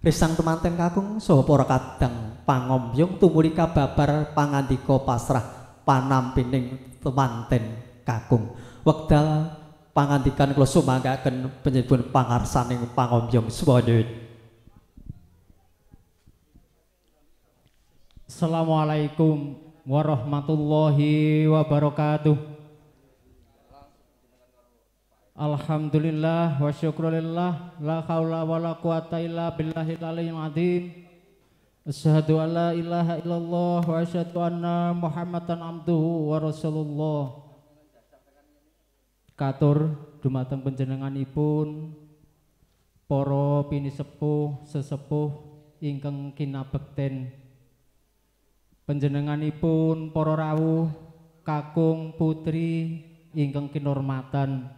risang temanten kakung saha para kadang pangombyong tumuli kababar pangandika pasrah panampining temanten kakung. Wekdal pangandikan kula sumanggaken panjenenganipun pangarsaning pangombyong swadaya. Assalamualaikum warahmatullahi wabarakatuh. Alhamdulillah wa syukrulillah la haula wa la quwata illa billahil aliyyil azim. Asyhadu an la ilaha illallah wa asyhadu anna Muhammadan abduhu wa rasulullah. Katur dumateng panjenenganipun para pinisepuh sesepuh ingkang kinabekten, panjenenganipun para rawuh kakung putri ingkang kinurmatan,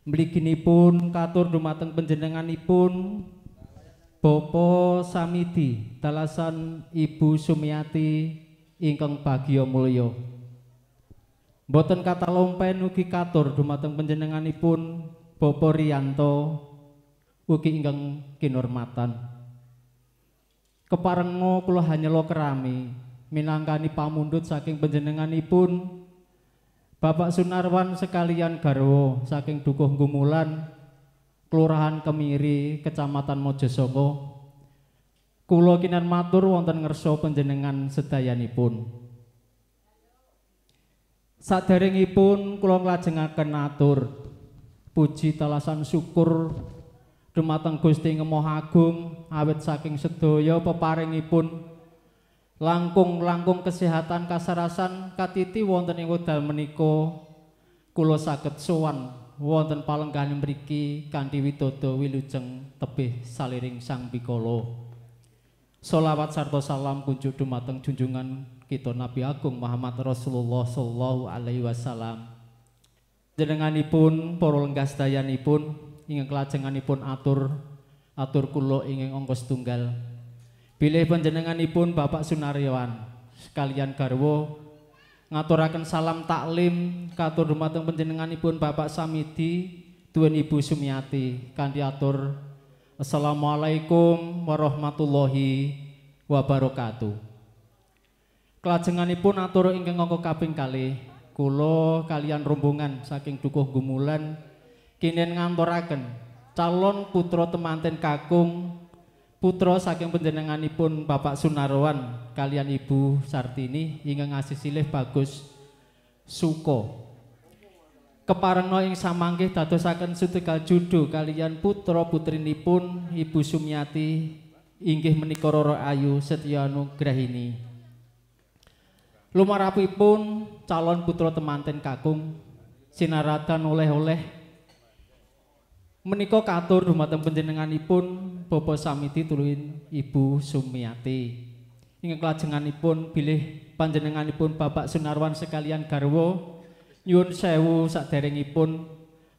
mliginipun katur dumateng panjenenganipun Bapa Samidi Talasan Ibu Sumiati ingkang bagya mulya. Mboten kata lompen ugi katur dumateng panjenenganipun Bapa Riyanto ugi ingkang kinurmatan. Keparenga kula hanyela kerami minangkani pamundhut saking panjenenganipun Bapak Sunarwan sekalian garwa saking Dukuh Gumulan Kelurahan Kemiri Kecamatan Mojosanga. Kula kinan matur wonten ngersa panjenengan sedayanipun. Saderengipun kula nglajengaken atur puji talasan syukur dumateng Gusti Ngemoh Agung awit saking sedaya peparingipun langkung kesehatan kasarasan katiti wonten ing wekdal menika kula saged sowan wonten palenggahan mriki kanthi widodo wilujeng tebih saliring Sang Pikala. Sholawat sarta salam kunjuk dumateng junjungan kita Nabi Agung Muhammad Rasulullah sallallahu alaihi wasallam. Jenenganipun para lenggah sedayanipun ingkang kelajenganipun atur kula ingkang angka setunggal. Bilih panjenenganipun Bapak Sunaryawan sekalian garwa ngaturaken salam taklim katur dumateng panjenenganipun Bapak Samidi duwen Ibu Sumiati kanthi atur Assalamualaikum warahmatullahi wabarakatuh. Kelajenganipun atur ingkang angka kaping kalih kula kalian rombongan saking Dukuh Gumulan kinen nganturaken calon putra temanten kakung putra saking panjenenganipun Bapak Sunarwan kalian Ibu Sartini ingkang asisilih bagus suka keparengna ing samanggih dadosaken setunggal judo kalian putra putrinipun Ibu Sumiati inggih menika Roro Ayu Setyanugrahini. Lumarapipun calon putra temanten kakung sinaradan oleh-oleh menika katur dumateng panjenenganipun Bapak Samidi tuluin Ibu Sumiati. Ingkang klajenganipun bilih panjenenganipun Bapak Sunarwan sekalian garwa nyuwun sewu saderengipun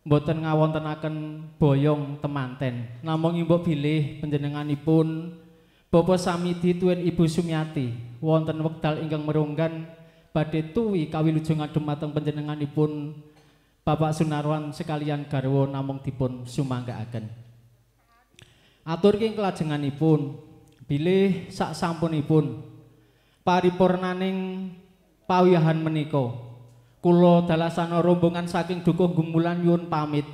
mboten ngawontenaken boyong temanten. Namung imbok bilih panjenenganipun Bapak Samidi tuwin Ibu Sumiati wonten wekdal ingkang merunggan badhe tuwi kawilujengan dumateng panjenenganipun Bapak Sunarwan sekalian garwa namung dipun sumanggaaken. Atur ing kelajenganipun bilih sak sampunipun paripurnaning pawiyahan menika kula dalasana rombongan saking Dukuh Gumulan nyuwun pamit.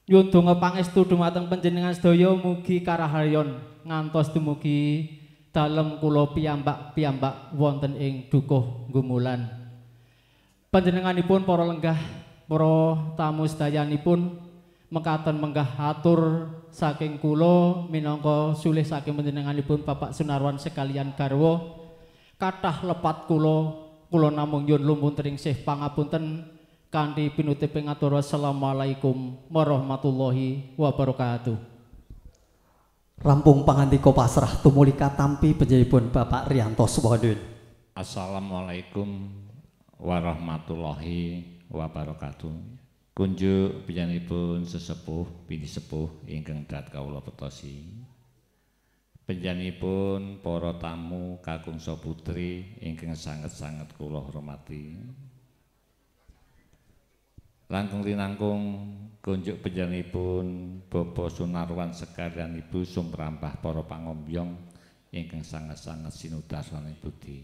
Nyuwun donga pangestu dumateng panjenengan sedaya mugi karaharyan ngantos dumugi dalem kula piyambak wonten ing Dukuh Gumulan. Panjenenganipun para lenggah, para tamu sedayanipun mekaten menggah atur saking kula minangka sulih saking panjenenganipun Bapak Sunarwan sekalian garwa kathah lepat kula namung nyuwun lumuntening sih pangapunten kanthi pinutiping atur assalamualaikum warahmatullahi wabarakatuh. Rampung pangandika pasrah tumulika tampi panjenenganipun Bapak Riyanto Subhanun. Assalamualaikum warahmatullahi wabarakatuh. Kunjuk panjenenganipun sesepuh bini sepuh ingkang dat kawula petosi. Panjenenganipun para tamu kakung saputri ingkang sanget-sanget kula hormati. Langkung linangkung kunjuk panjenenganipun Bapak Sunarwan sekalian Ibu Sumrambah para pangombyong ingkang sanget-sanget sinudasani budi.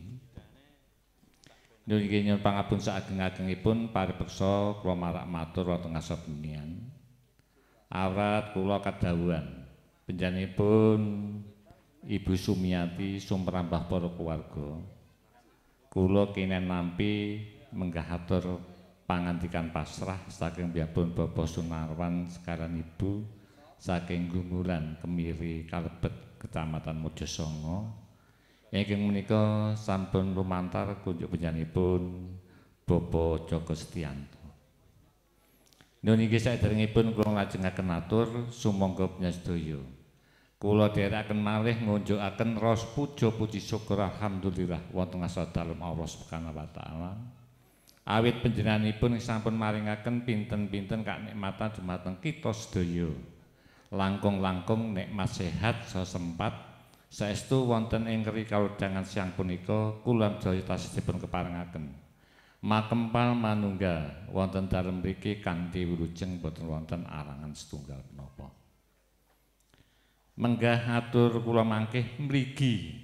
Nggih nyuwun pangapun saageng-agengipun paripeksa kula marak matur wonten ngarsa bunian. Awrat kula kadhawuhan panjenenganipun Ibu Sumiati sumrambah para keluarga. Kula kinen nampi menggah atur pangandikan pasrah saking piyambakipun Bapak Sunarwan sekalian Ibu saking Gumulan Kemiri kalebet Kecamatan Mojosongo. Ingkang menika sampun lumantar kunjuk panjenenganipun Bapak Joko Setianto. Niki saderengipun kula lajengaken atur sumangga panjenengan sedaya. Kula dherekaken malih ngunjukaken ros puja puji syukur alhamdulillah wonten ngarsa dalem Allah Subhanahu wa taala. Awit panjenenganipun sampun maringaken pinten-pinten kanikmatan dumateng kita sedaya. Langkung-langkung nikmat sehat sesempat saestu wonten ing rikawedhangan siang punika kula daya tasihipun keparengaken. Makempal manunggal wonten dalem mriki kanthi wilujeng boten wonten arangan setunggal menapa. Menggah atur kula mangkih mrigi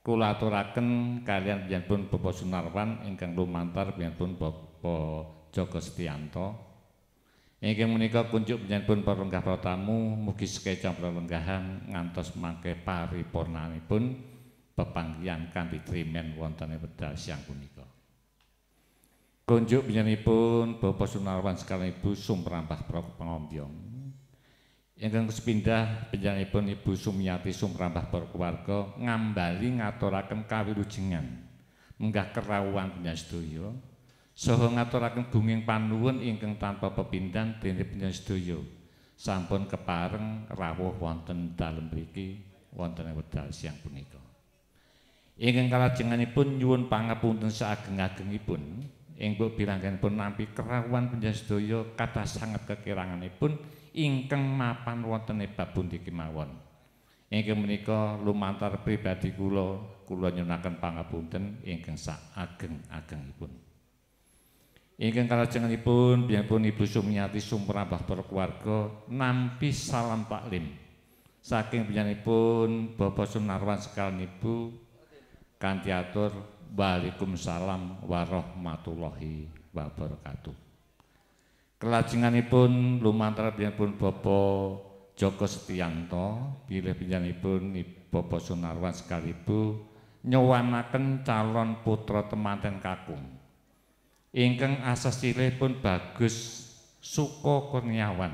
kula aturaken kalian panjenenganipun Bapak Sunarwan ingkang lumantar panjenenganipun Bapak Joko Setianto. Ingkang menika kunjuk panjenenganipun para lenggah para tamu mugi sekecam pralenggahan ngantos mangke paripurnanipun pepanggihan kanthi trimen wonten ing wekdal siang punika. Kunjuk panjenenganipun Bapak Sunarwan sekalian Ibu Sumrambah Pangombyong. Ingkang sepindah panjenenganipun Ibu Sumiati Sumrambah keluarga ngambali ngaturaken kawilujengan menggah kerawuhan panjenengan sedaya saha ngaturaken bunging panuwun ingkang tanpa pepindhan déning panjenengan sedaya sampun kepareng rawuh wonten dalem mriki wonten wekdal siang punika. Ingkang kalajenganipun nyuwun pangapunten saageng-agengipun ingkang bilangipun nampi kerawuhan panjenengan sedaya kathah sanget kekiranganipun ingkang mapan wonten bab pundi kemawon. Ingkang menika lumantar pribadi kula nyuwunaken pangapunten ingkang saageng-agengipun. Ingkang kalajenganipun biyanipun Ibu Sumiati Sumrambah keluarga nampi salam taklim saking biyanipun Bapak Sunarwan sekalian Ibu kanthi atur Waalaikumsalam warahmatullahi wabarakatuh. Kelajenganipun lumantar biyanipun Bapak Joko Setianto bilih panjenenganipun Bapak Sunarwan sekalian Ibu nyowanaken calon putra temanten kakung ingkang asasilipun Bagus Suko Kurniawan.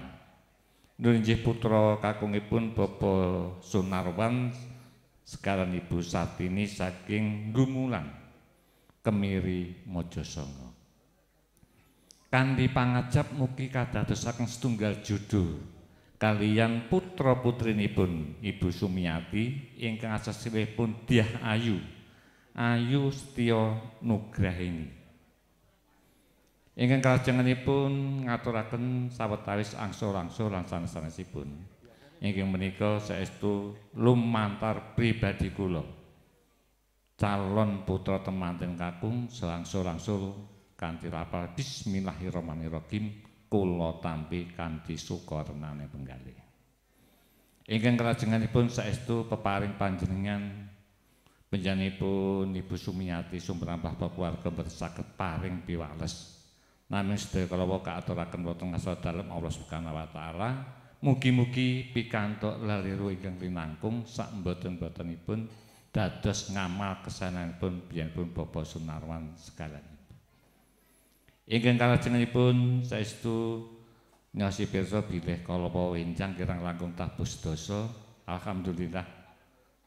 Nunggih putra kakungipun Bapak Sunarwan sekalian Ibu Sartini saking Gumulan Kemiri Mojosongo. Kanthi pangajap mugi kadadosaken setunggal judul kaliyan putra putrinipun Ibu Sumiati ingkang asasilipun Dyah Ayu Setyo Nugraheni. Ingkang kalajenganipun ngaturaken sawetawis angsur-angsur lan sanes-sanesipun. Ingkang menika saestu lumantar pribadi kula calon putra temanten kakung selangsur-langsur kanthi rapal bismillahirrahmanirrahim kula tampi kanthi sukarnane penggalih. Ingkang kalajenganipun saestu peparing panjenengan panjenenganipun Ibu Sumiati Sumrambah keluarga bersaged paring piwales namung sedaya kala kaaturaken wonten ngasal dalem Allah Subhanahu wa taala. Mugi-mugi pikantuk laliru ingkang linangkung sak mboten-mbotenipun dados ngamal kesananipun biyanipun Bapak Sunarwan sekalian. Ingkang kalajenganipun saestu nyasi pirsa bilih kala wenjang kirang langkung tabus dosa. Alhamdulillah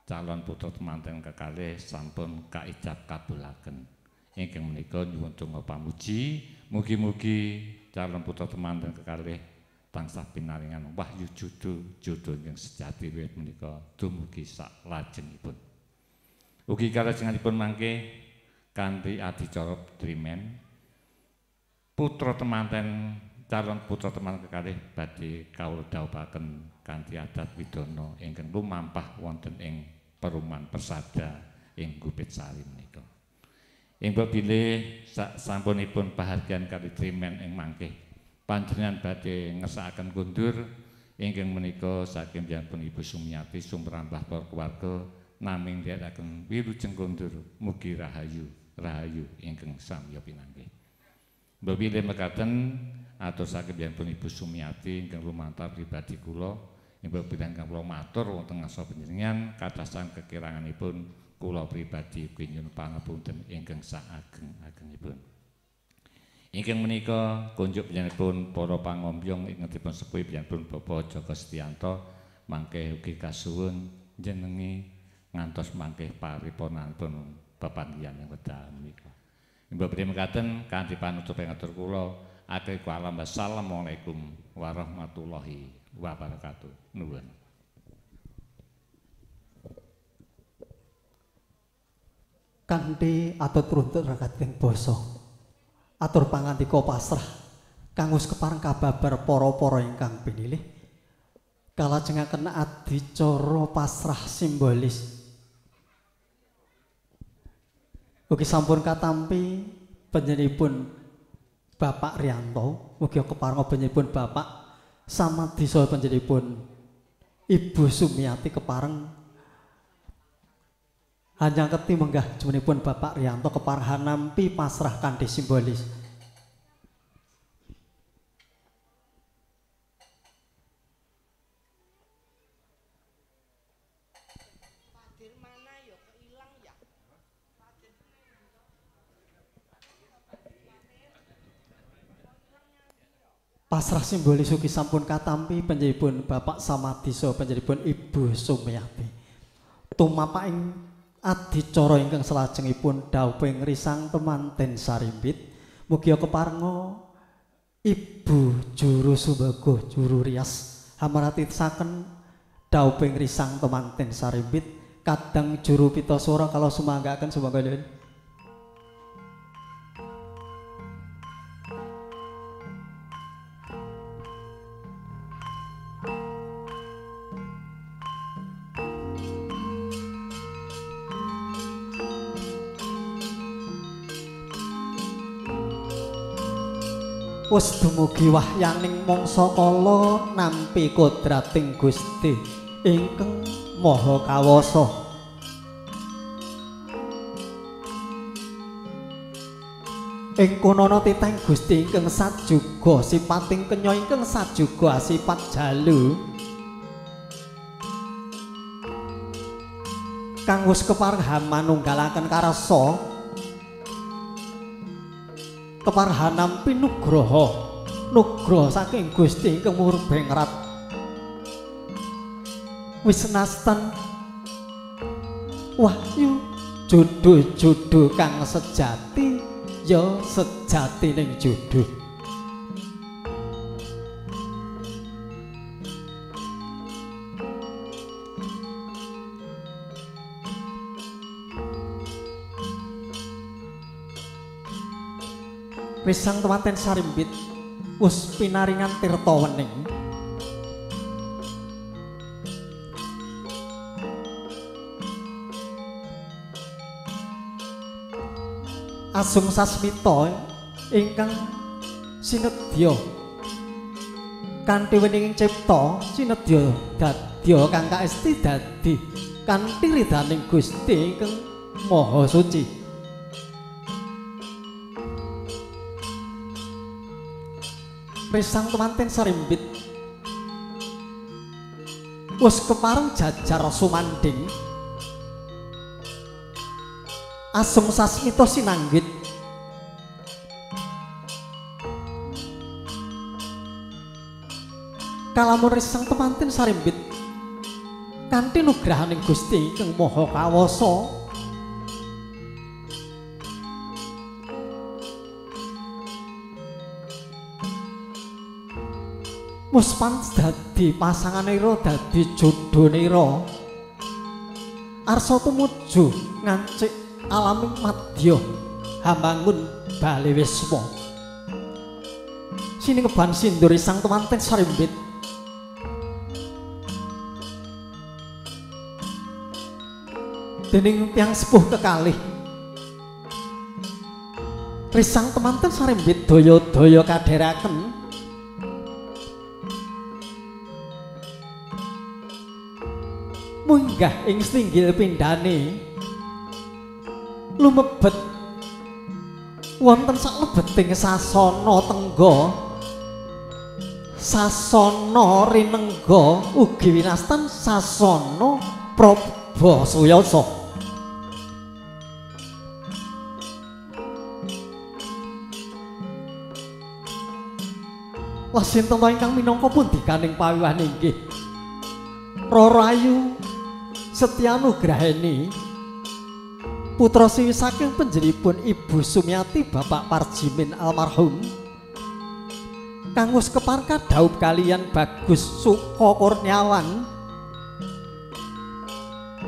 calon putra temanten kekalih sampun kaijab kabulaken. Ingkang menika nyuwun donga pamuji mugi-mugi calon putra temanten kekalih tansah pinaringan wahyu judul yang sejati wiwit menika dumugi sak lajengipun. Ugi kalajenganipun mangke kanthi adicara drimen putra temanten calon putra temanten kekalih badhe kawula dhawuhaken kanthi adat widana ingkang lumampah wonten ing Perumahan Persada ing Gubit Sari menika. Ing bilih sampunipun bahagian kali drimen ing mangke panjenengan badhe ngersakaken kundur ingkang menika saking pun Ibu Sumiati Sumrambah keluarga naming ndherekaken wilujeng kundur mugi rahayu ingkang samya pinanggih. Mbabile mekaten atur saking pun Ibu Sumiati ingkang lumantar pribadi kula ingkang ingkang kula matur wonten ngarsa panjenengan katasan kekiranganipun kula pribadi nyuwun pangapunten ingkang saageng-agengipun. Ingkang menika kunjuk panjenenganipun para pangombyong ingkang dipun sepuhi panjenenganipun Bapak Joko Setianto mangke ugi kasuwun jenengi ngantos mangke paripurnanipun pepanggihan ing wekdal menika. Mbabdi mekaten kanthi panutup ngatur kula akhir kalam wassalamualaikum warahmatullahi wabarakatuh. Nuwun. Kanthi atut runtut rakating basa atur pangandika pasrah kanggo kepareng kababar para-para ingkang pinilih kalajengaken adicara pasrah simbolis ugi sampun katampi panjenenganipun Bapak Rianto mugi kepareng panjenenganipun Bapak samadhi saha panjenenganipun Ibu Sumiati kepareng Hanjang keti menggah jumenipun Bapak Rianto kepareng nampi pasrah kanthi simbolis. Padir mana ya keilang ya? Padir Pasrah simbolis ugi sampun katampi panjenenganipun Bapak Samadhi saha panjenenganipun Ibu Sumiati. Tumapaking adicara ingkang salajengipun dawuhing risang temanten sarimbit mugia keparenga Ibu Juru Sumbaga Juru Rias hamaratisaken dawuhing risang temanten sarimbit kadang Juru Pitasora kalau sumanggaken sumangga nggih. Wis dumugi wahyaning mangsa kala nampi kodrating Gusti ingkang Maha Kawasa. Ing kono titah Gusti ingkang sajuga sipating kenya ingkang sajuga asipat jalu. Kang wis keparenghan manunggalaken karsa keparhanan pinugraha nugraha saking Gusti ingkang murbengrat wis nastan wahyu jodoh-jodoh kang sejati ya sejatining jodoh. Risang temanten sarimbit wis pinaringan tirta wening asung sasmita ingkang sinedya kanthi weninging cipta sinedya dadya kang kaesti dadi kanthi ridhaning Gusti ingkang Maha Suci. Risang temanten sarimbit wis kepareng jajar sumanding asung sasmita sinanggit kalamun risang temanten sarimbit kanthi nugrahaning Gusti ingkang Maha Kawasa wis pantes dadi pasanganira dadi jodhonira arsa tumuju ngancik alaming madya hamangun bali wisma siningeban sindur risang temanten sarimbit dening tiyang sepuh kekalih risang temanten sarimbit daya-daya kadheraken munggah ing stinggil pindhane lumebet wonten saklebeting sasana tengga sasana rinengga ugi winastan sasana Prabasuyasa. Lasinten ingkang minangka pundikaning pawiwaning inggih Rarayu Setyanugraheni putra siwi saking panjenenganipun Ibu Sumiati Bapak Parjimin almarhum kang wis kepareng dhaup kaliyan Bagus Sukakurniawan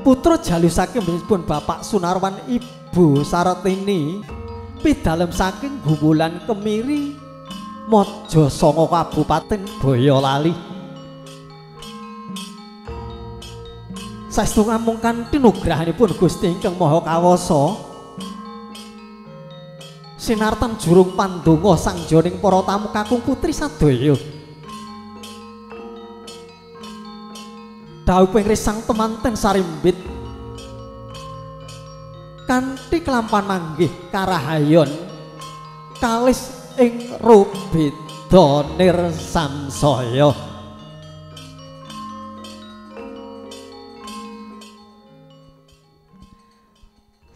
putra jalu saking panjenenganipun Bapak Sunarwan Ibu Saratini pidalem saking Gumulan Kemiri Maja Sanga Kabupaten Boyolali. Saestu namung kanthi nugrahanipun Gusti ingkang Maha Kawasa sinartan jurung pandonga sangjaning para tamu kakung putri sadaya dawuhing risang temanten sarimbit kanthi kelampan manggih karahayon kalis ing rubeda nirsamsaya.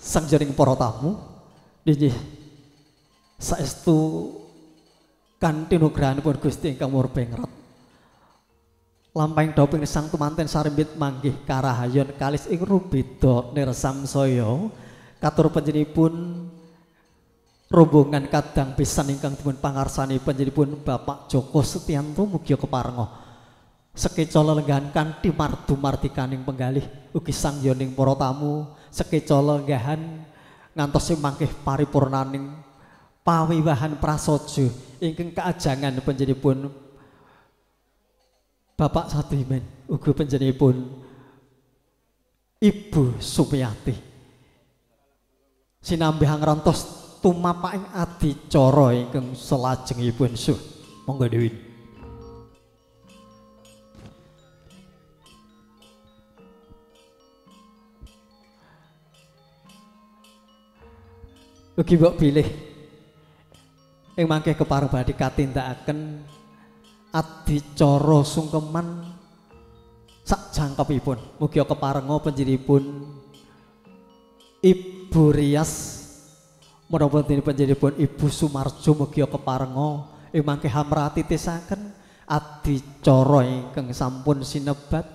Sangjaning para tamu nggih saestu kanthi nugrahanipun Gusti ingkang murba ngrat. Lampahing dawuh sang tumanten sarimbit manggih karahayon kalis ing rubeda nirsamsaya katur panjenenganipun rombongan kadang pisan ingkang dipun pangarsani panjenenganipun Bapak Joko Setianto mugi keparenga sekeca lelenggahan kanthi mardu martikaning penggalih ugi sang yoning para tamu sekeca lelenggahan ngantos mangkih paripurnaning pawiwahan prasaja ingkang kaajangan panjenenganipun Bapak Sadimen ugi panjenenganipun Ibu Supiyati sinambih ngrantos tumapaking adicara ingkang salajengipun suh monggo Dewi. Ugi mbok bilih ing mangke kepareng badhe katindakaken adicara sungkeman sak jangkepipun. Mugi keparenga panjenenganipun Ibu Rias menapa panjenenganipun Ibu Sumarjo mugi keparenga ing mangke hamratitisaken adicara ingkang sampun sinebat.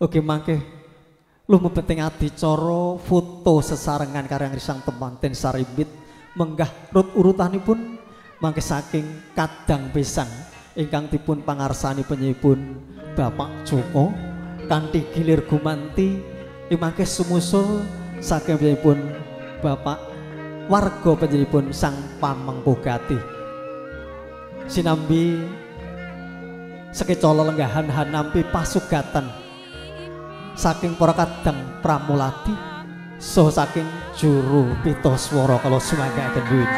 Ugi mangke lumebeting adicara foto sesarengan karang risang temanten sarimbit menggah urutanipun mangke saking kadang pisan ingkang dipun pangarsani panjenenganipun Bapak Joko kanthi gilir gumanti ing mangke sumusul saking panjenenganipun Bapak warga panjenenganipun Sang Pamengkogati sinambi sekeca lelenggahan hanampi pasugatan saking para kadang pramulati so saking juru pita swara kala sumanggaken duwit.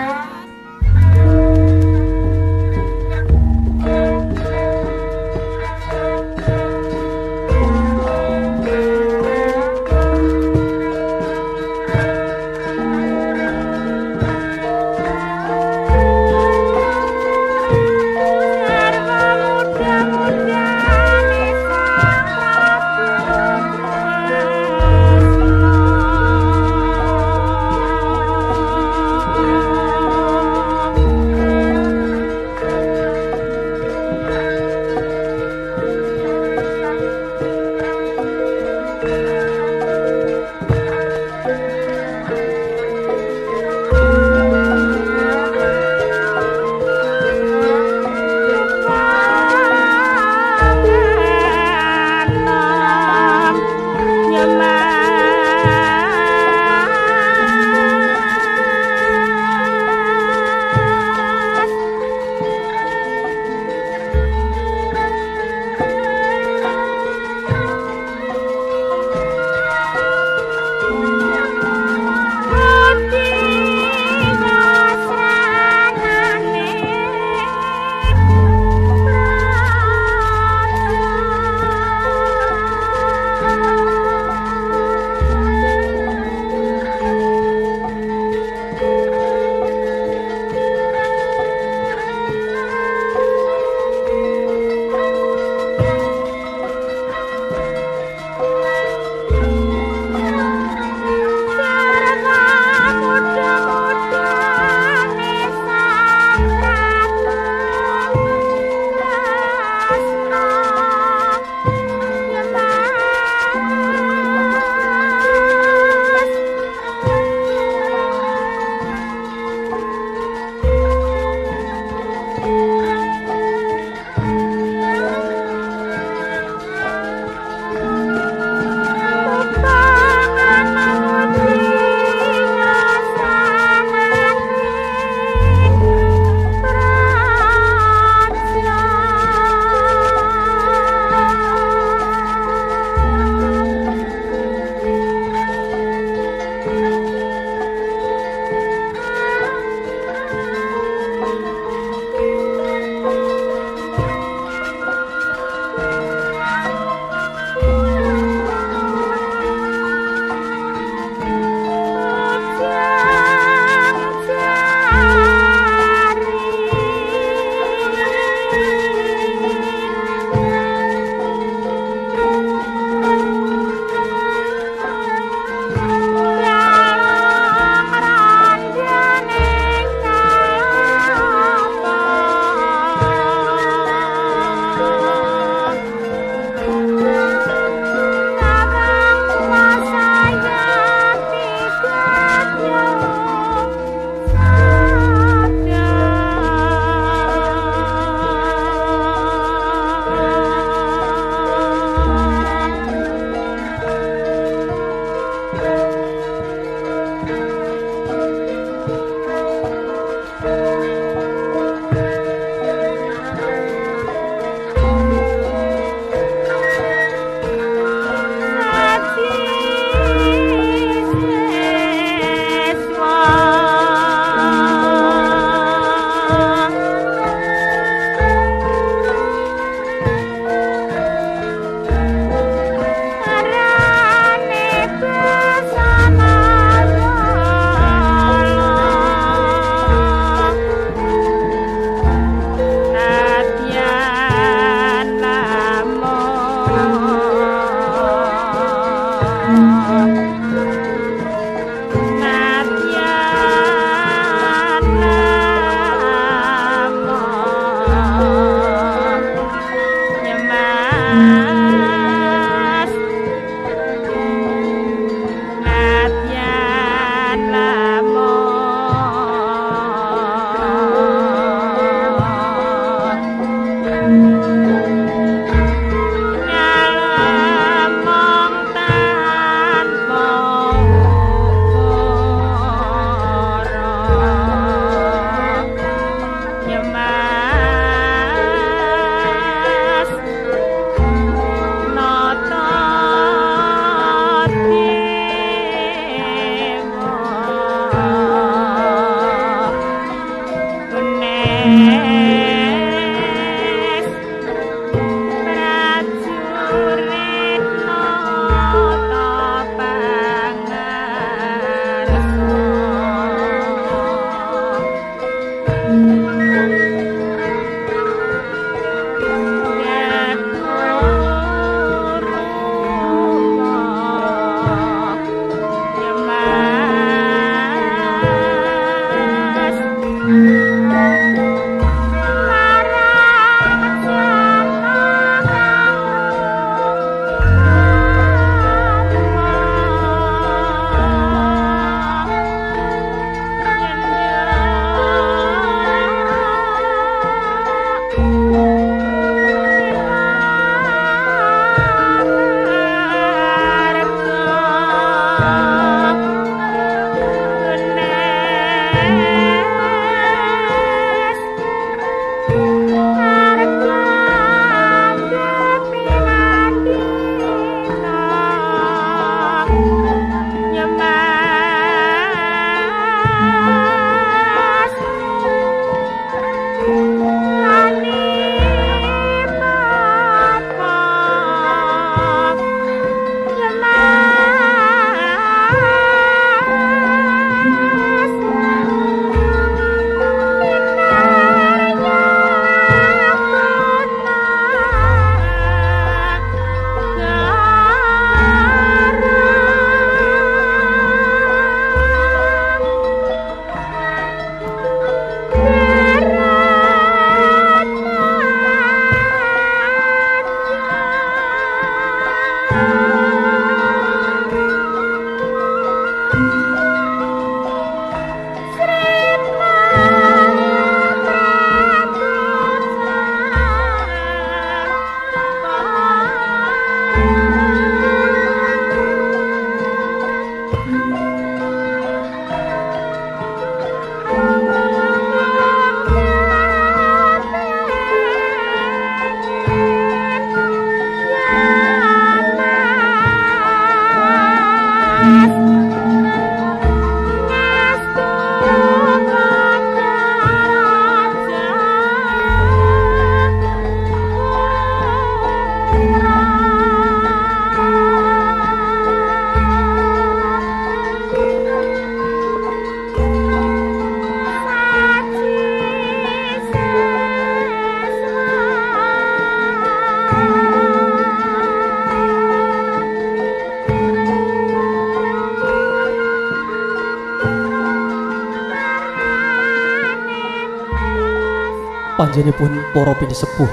panjenipun para pinisepuh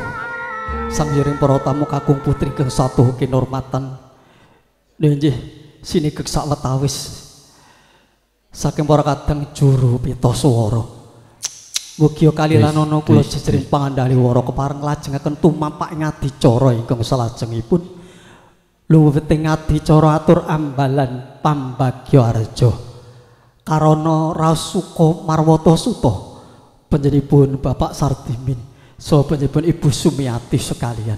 sanggiring para tamu kakung putri kang satuh kinurmatan nggih sinigek sawetawis saking para kadang juru pita swara mugi kalilanana kula jejering pangandali wara kepareng lajengaken tumapak ing adicara ingkang salajengipun luwiting adicara atur ambalan pambagya arja karana rasuka marwata suta panjenipun Bapak Sardimin saha panjenipun Ibu Sumiati sekalian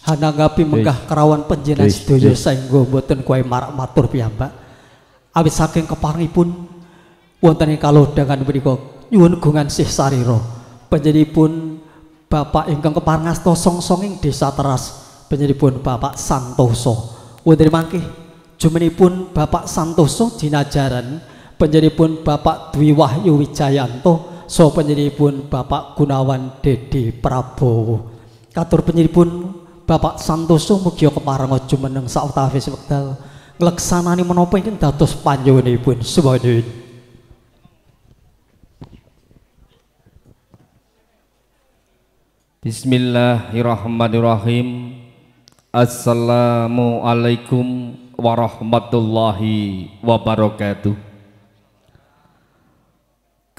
hananggapi menggah kerawan panjenengan sedaya saengga boten kuwi marak matur piyambak awit saking keparengipun wonten ing kalodhangan menika nyuwun gungan sih sarira panjenipun Bapak ingkang keparengasta songsong ing Desa Teras panjenipun Bapak Santoso wonten mangke jumenipun Bapak Santoso dinajaran panjenipun Bapak Dwi Wahyu Wijayanto so panjenipun Bapak Gunawan Dede Prabowo katur panjenipun Bapak Santoso mugi keparenga jumeneng sautawis wekdal ngleksanani menapa ingkang dados panjenenganipun suwun. Bismillahirrahmanirrahim. Assalamualaikum warahmatullahi wabarakatuh.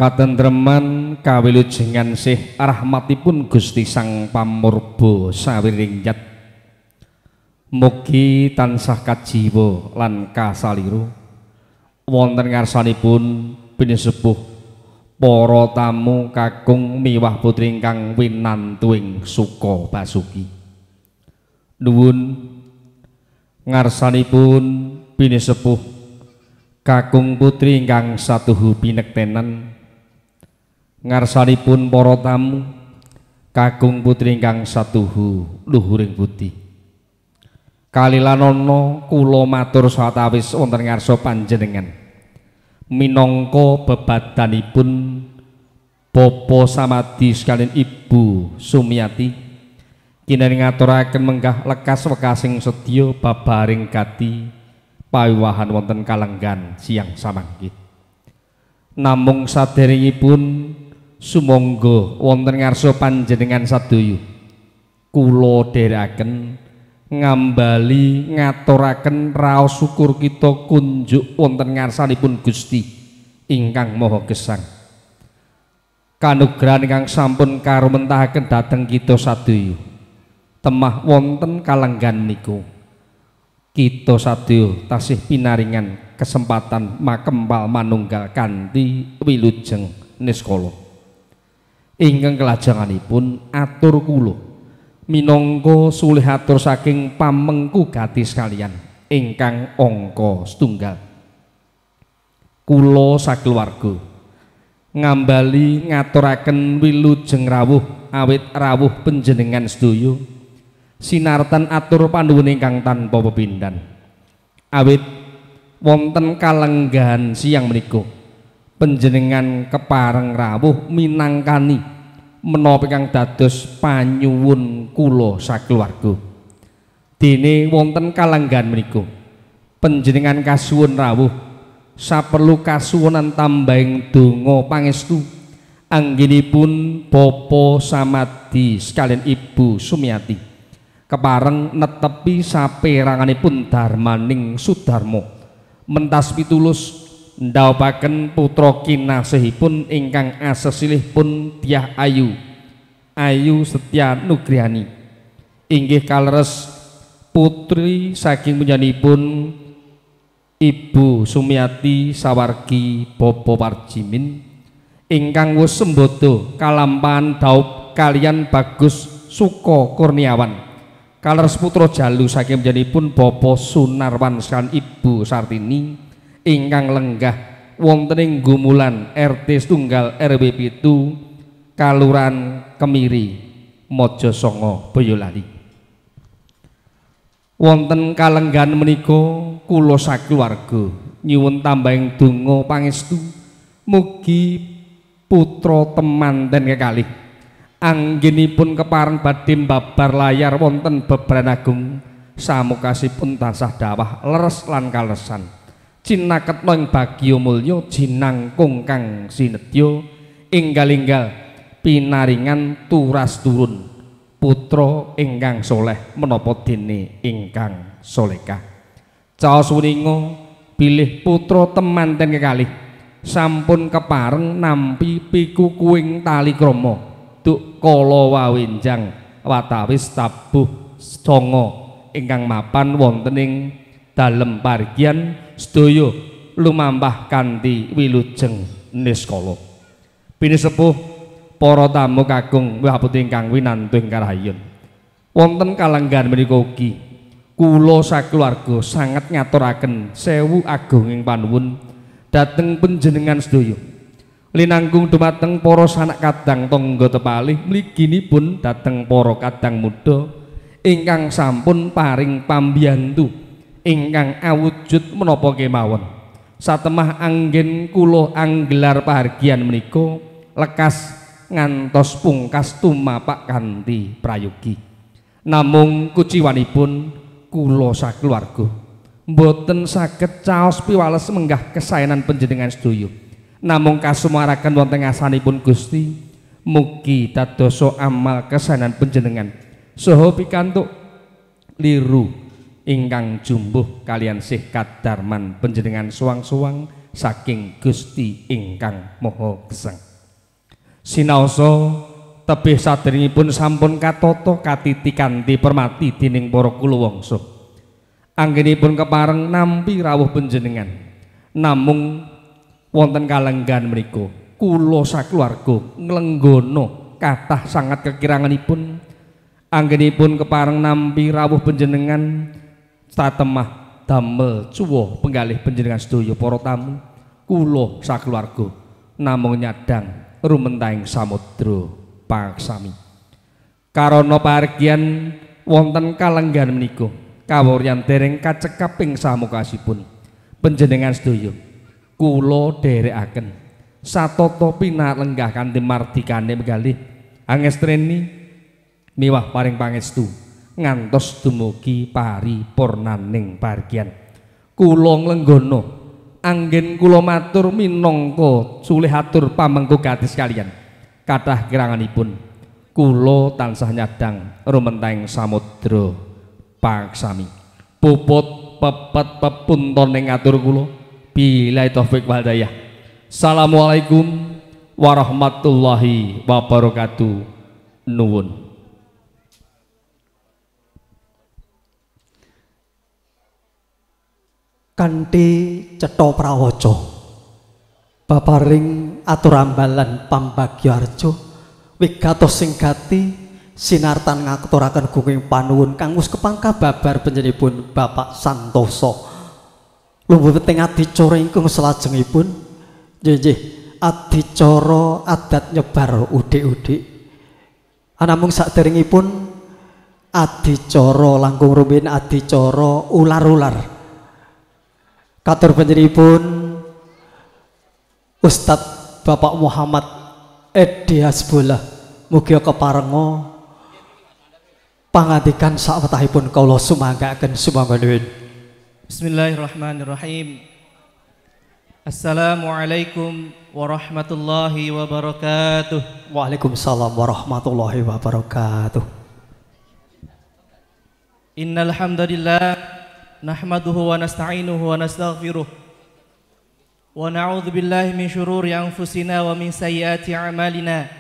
Katentreman kawilujengan sih rahmatipun Gusti Sang Pamurba sawiringjat mugi tansah kajiwa lan kasaliru wonten ngarsanipun pinisepuh para tamu kakung miwah putri ingkang winantuing Suka Basuki nuwun ngarsanipun pinisepuh kakung putri ingkang satuhu pinektenan ngarsanipun para tamu kakung putri ingkang satuhu luhuring budi kalilanana kula matur satawis wonten ngarsa panjenengan minangka bebadanipun Bapa Samadi sekalian Ibu Sumiati kinani ngaturaken menggah lekas wekasing sedya babaring gati pawiwahan wonten kalenggan siang samangke namung saderengipun sumangga wonten ngarsa panjenengan sadaya kula dherekaken ngambali ngaturaken raos syukur kita kunjuk wonten ngarsanipun Gusti ingkang Maha Gesang kanugrahan ingkang sampun karumentahaken dhateng kita sadaya temah wonten kalenggan niku kita sadaya tasih pinaringan kesempatan makempal manunggal kanthi wilujeng niskala ingkang kelajenganipun atur kula minangka sulih atur saking pamengku gati sekalian ingkang angka setunggal kula sakeluwarga ngambali ngaturaken wilujeng rawuh awit rawuh panjenengan sedaya sinartan atur panuwun ingkang tanpa pepindhan awit wonten kalenggahan siang menika panjenengan kepareng rawuh minangkani menapa ingkang dados panyuwun kula sakeluwarga dene wonten kalenggahan menika panjenengan kasuwun rawuh saperlu kasuwunan tambahing donga pangestu anggenipun Bapa Samadi sekalian Ibu Sumiati kepareng netepi saperanganipun darmaning Sudarma mentas pitulus ndhawaken putra kinasihipun ingkang asesilihipun Dyah Ayu Setya Nugrihani inggih kaleres putri saking punjanipun Ibu Sumiati sawargi Bapa Parjimin ingkang wus sembodo kalampahan daup kalian Bagus Suka Kurniawan kaleres putra jalu saking punjanipun Bapa Sunarwan saking Ibu Sartini ingkang lenggah wonten ing Gumulan RT setunggal RW 7 Kalurahan Kemiri Mojosongo Boyolali wonten kalenggan menika kula sakeluwarga nyuwun tambahing donga pangestu mugi putra temanten kekalih anggenipun kepareng badhe babar layar wonten bebaran agung samukasipun tansah dawah leres lan kalesan cinaketna ing bagya mulya jinangkung kang sinedya enggal-enggal pinaringan turas turun putra ingkang soleh menapa dene ingkang solekah. Caos wuninga bilih putra temanten kekalih sampun kepareng nampi pikukuing tali krama duk kala wawenjang watawis tabuh sanga ingkang mapan wonten ing dalem pargian sedaya lumampah kanthi wilujeng niskala. Pinisepuh para tamu kakung waputi ingkang winantu ing karahayun. Wonten kalenggan menika ugi kula sakeluarga sanget ngaturaken sewu agunging panuwun dhateng panjenengan sedaya. Linangkung dumateng para sanak kadang tangga tepalih mliginipun dhateng para kadang muda ingkang sampun paring pambiyantu ingkang awujud menapa kemawon. Satemah anggen kula anggelar pahargyan menika lekas ngantos pungkas tumapak kanthi prayogi. Namung kuciwanipun kula sakeluarga mboten saged caos piwales menggah kesaenan panjenengan sedaya. Namung kasumaraken wonten ngasanipun Gusti mugi dadosa amal kesaenan panjenengan saha pikantuk liru ingkang jumbuh kalian sih kadarman panjenengan suwang-suwang saking Gusti ingkang Maha Gesang. Sinaosa tebih saderengipun sampun katata katiti kanthi permati dening para kulawarsa. Anggenipun kepareng nampi rawuh panjenengan. Namung wonten kalenggan menika kula sakeluarga nglenggana kathah sangat kekiranganipun anggenipun kepareng nampi rawuh panjenengan satemah damel cuwah penggalih panjenengan sedaya para tamu kula sakeluarga namung nyadang rumentahing samudra paksami. Karana pahargyan wonten kalenggan menika kawuryan dereng kacekap ing samukasipun panjenengan sedaya kula dherekaken satata pinalenggah kanthi mardikane penggalih angestreni miwah paring pangestu ngantos dumugi paripurnaning pahargyan. Kula nglenggana anggen kula matur minangka sulih atur pamengko gadis kalian kathah kiranganipun kula tansah nyadang rumentahing samudra paksami. Puput pepet pepuntoning atur kula billahi taufik wal hidayah. Assalamualaikum warahmatullahi wabarakatuh. Nuwun. Kanthi cetha prawaca babaring aturambalan pambagyarjo wigatos sing gati sinartan ngaturaken gunging panuwun kang wis kepangka babar panjenenganipun Bapak Santoso. Lumebeteng adicara ingkang salajengipun nggih adicara adat nyebar udik-udik. Anamung saderengipun adicara langkung rumiyin adicara ular-ular. Katur panjenenganipun Ustadz Bapak Muhammad Edi Hasbullah mugi keparenga pangandikan sawetahipun kawula sumanggaken sumangga nuwun. Bismillahirrahmanirrahim. Assalamualaikum warahmatullahi wabarakatuh. Waalaikumsalam warahmatullahi wabarakatuh. Innal hamdalillah nahmaduhu wa nasta'inuhu wa nastaghfiruh wa na'udzu billahi min shururi anfusina wa min sayyiati a'malina.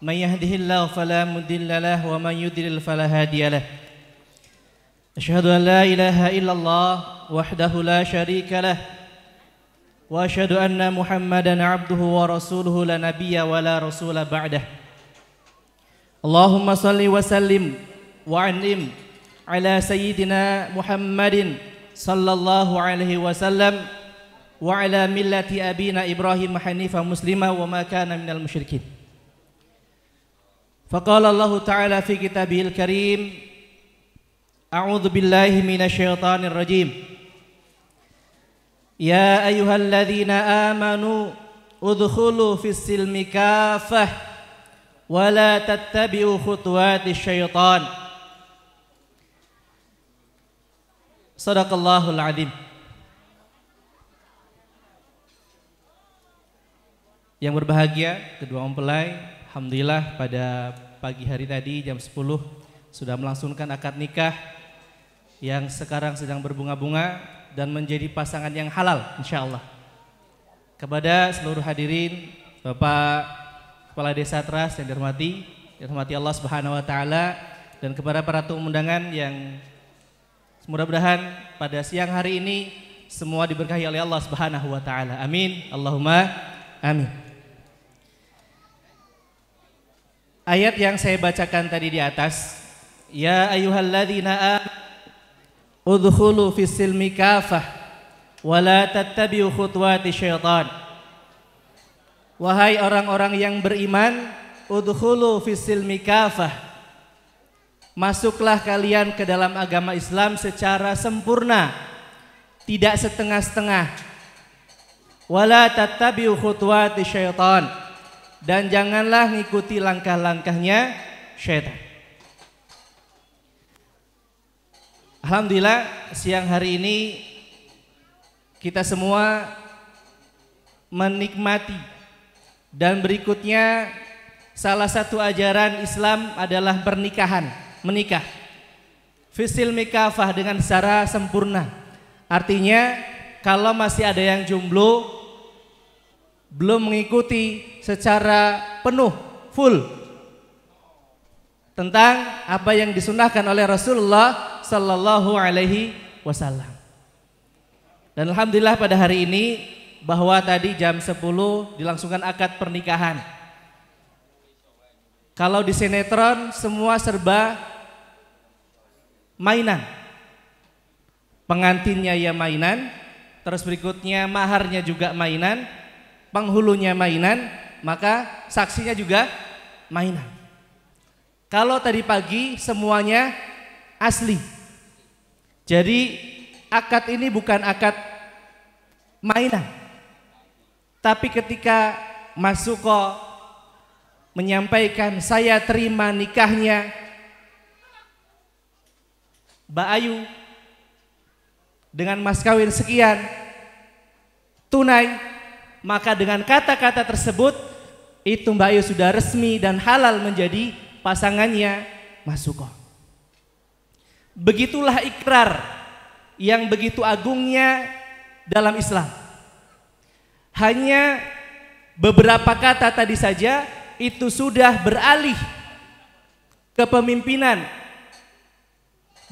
May yahdihillahu fala mudilla lahu wa man yudlil fala hadiya lahu. Asyhadu an la ilaha illallah wahdahu la syarika lah wa asyhadu anna Muhammadan abduhu wa rasuluhu la nabiyya wa la rasula ba'dah. Allahumma salli wa sallim wa an'im ala sayyidina Muhammadin sallallahu alaihi wasallam wa ala millati abina Ibrahim hanifan muslima wa ma kana minal musyrikin. Faqala Allah ta'ala fi kitabihil karim A'udzu billahi minasyaitonir rajim. Ya ayyuhalladzina amanu udkhulu fis silmi kaffah wa la tattabi'u khutuwatis syaitan. Shadaqallahul azim. Yang berbahagia kedua mempelai Alhamdulillah pada pagi hari tadi jam 10 sudah melangsungkan akad nikah yang sekarang sedang berbunga-bunga dan menjadi pasangan yang halal insyaallah. Kepada seluruh hadirin, Bapak Kepala Desa Tras yang dirahmati Allah Subhanahu wa taala, dan kepada para tamu undangan yang mudah-mudahan pada siang hari ini semua diberkahi oleh Allah Subhanahu wa taala. Amin. Allahumma amin. Ayat yang saya bacakan tadi di atas, ya ayyuhalladzina udkhulu fis silmi kafah wa la tattabi'u khutuwati syaitan. Wahai orang-orang yang beriman, udkhulu fis silmi kafah, masuklah kalian ke dalam agama Islam secara sempurna, tidak setengah-setengah. Wala tattabi'u khutuwati syaitan, dan janganlah ngikuti langkah-langkahnya syaitan. Alhamdulillah siang hari ini kita semua menikmati, dan berikutnya salah satu ajaran Islam adalah pernikahan, menikah. Fisil mikafah, dengan secara sempurna. Artinya kalau masih ada yang jomblo belum mengikuti secara penuh, full tentang apa yang disunahkan oleh Rasulullah Sallallahu Alaihi Wasallam. Dan alhamdulillah pada hari ini bahwa tadi jam 10 dilangsungkan akad pernikahan. Kalau di sinetron semua serba mainan, pengantinnya ya mainan, terus berikutnya maharnya juga mainan, penghulunya mainan, maka saksinya juga mainan. Kalau tadi pagi semuanya asli. Jadi akad ini bukan akad mainan, tapi ketika Mas Suko menyampaikan saya terima nikahnya Mbak Ayu dengan mas kawin sekian tunai, maka dengan kata-kata tersebut itu Mbak Ayu sudah resmi dan halal menjadi pasangannya Mas Suko. Begitulah ikrar yang begitu agungnya dalam Islam. Hanya beberapa kata tadi saja itu sudah beralih kepemimpinan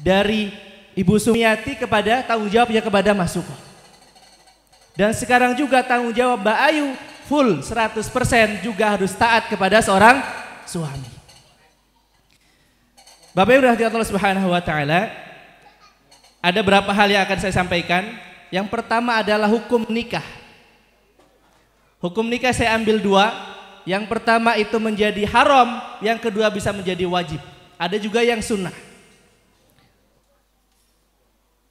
dari Ibu Sumiati kepada tanggung jawabnya kepada Mas Suko. Dan sekarang juga tanggung jawab Mbak Ayu full 100% juga harus taat kepada seorang suami. Bapak Ibu rahmati Allah Subhanahu wa taala, ada beberapa hal yang akan saya sampaikan. Yang pertama adalah hukum nikah. Hukum nikah saya ambil dua. Yang pertama itu menjadi haram, yang kedua bisa menjadi wajib. Ada juga yang sunnah.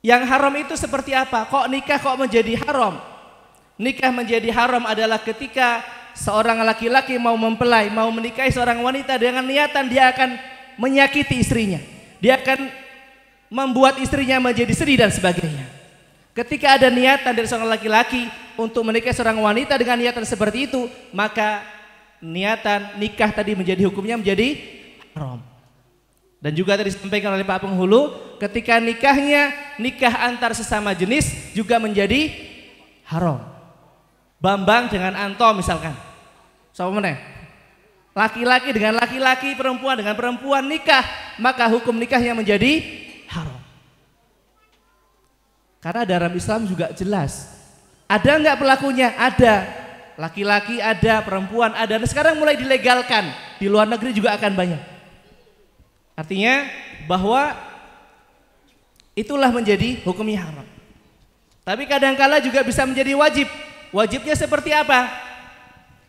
Yang haram itu seperti apa? Kok nikah kok menjadi haram? Nikah menjadi haram adalah ketika seorang laki-laki mau mempelai, mau menikahi seorang wanita dengan niatan dia akan menyakiti istrinya, dia akan membuat istrinya menjadi sedih dan sebagainya. Ketika ada niatan dari seorang laki-laki untuk menikahi seorang wanita dengan niatan seperti itu, maka niatan nikah tadi menjadi hukumnya menjadi haram. Dan juga tadi disampaikan oleh Pak Penghulu, ketika nikahnya nikah antar sesama jenis juga menjadi haram. Bambang dengan Anto misalkan, sama meneh, laki-laki dengan laki-laki, perempuan dengan perempuan nikah, maka hukum nikahnya menjadi haram. Karena dalam Islam juga jelas. Ada enggak pelakunya? Ada. Laki-laki ada, perempuan ada. Dan sekarang mulai dilegalkan. Di luar negeri juga akan banyak. Artinya bahwa itulah menjadi hukumnya haram. Tapi kadangkala juga bisa menjadi wajib. Wajibnya seperti apa?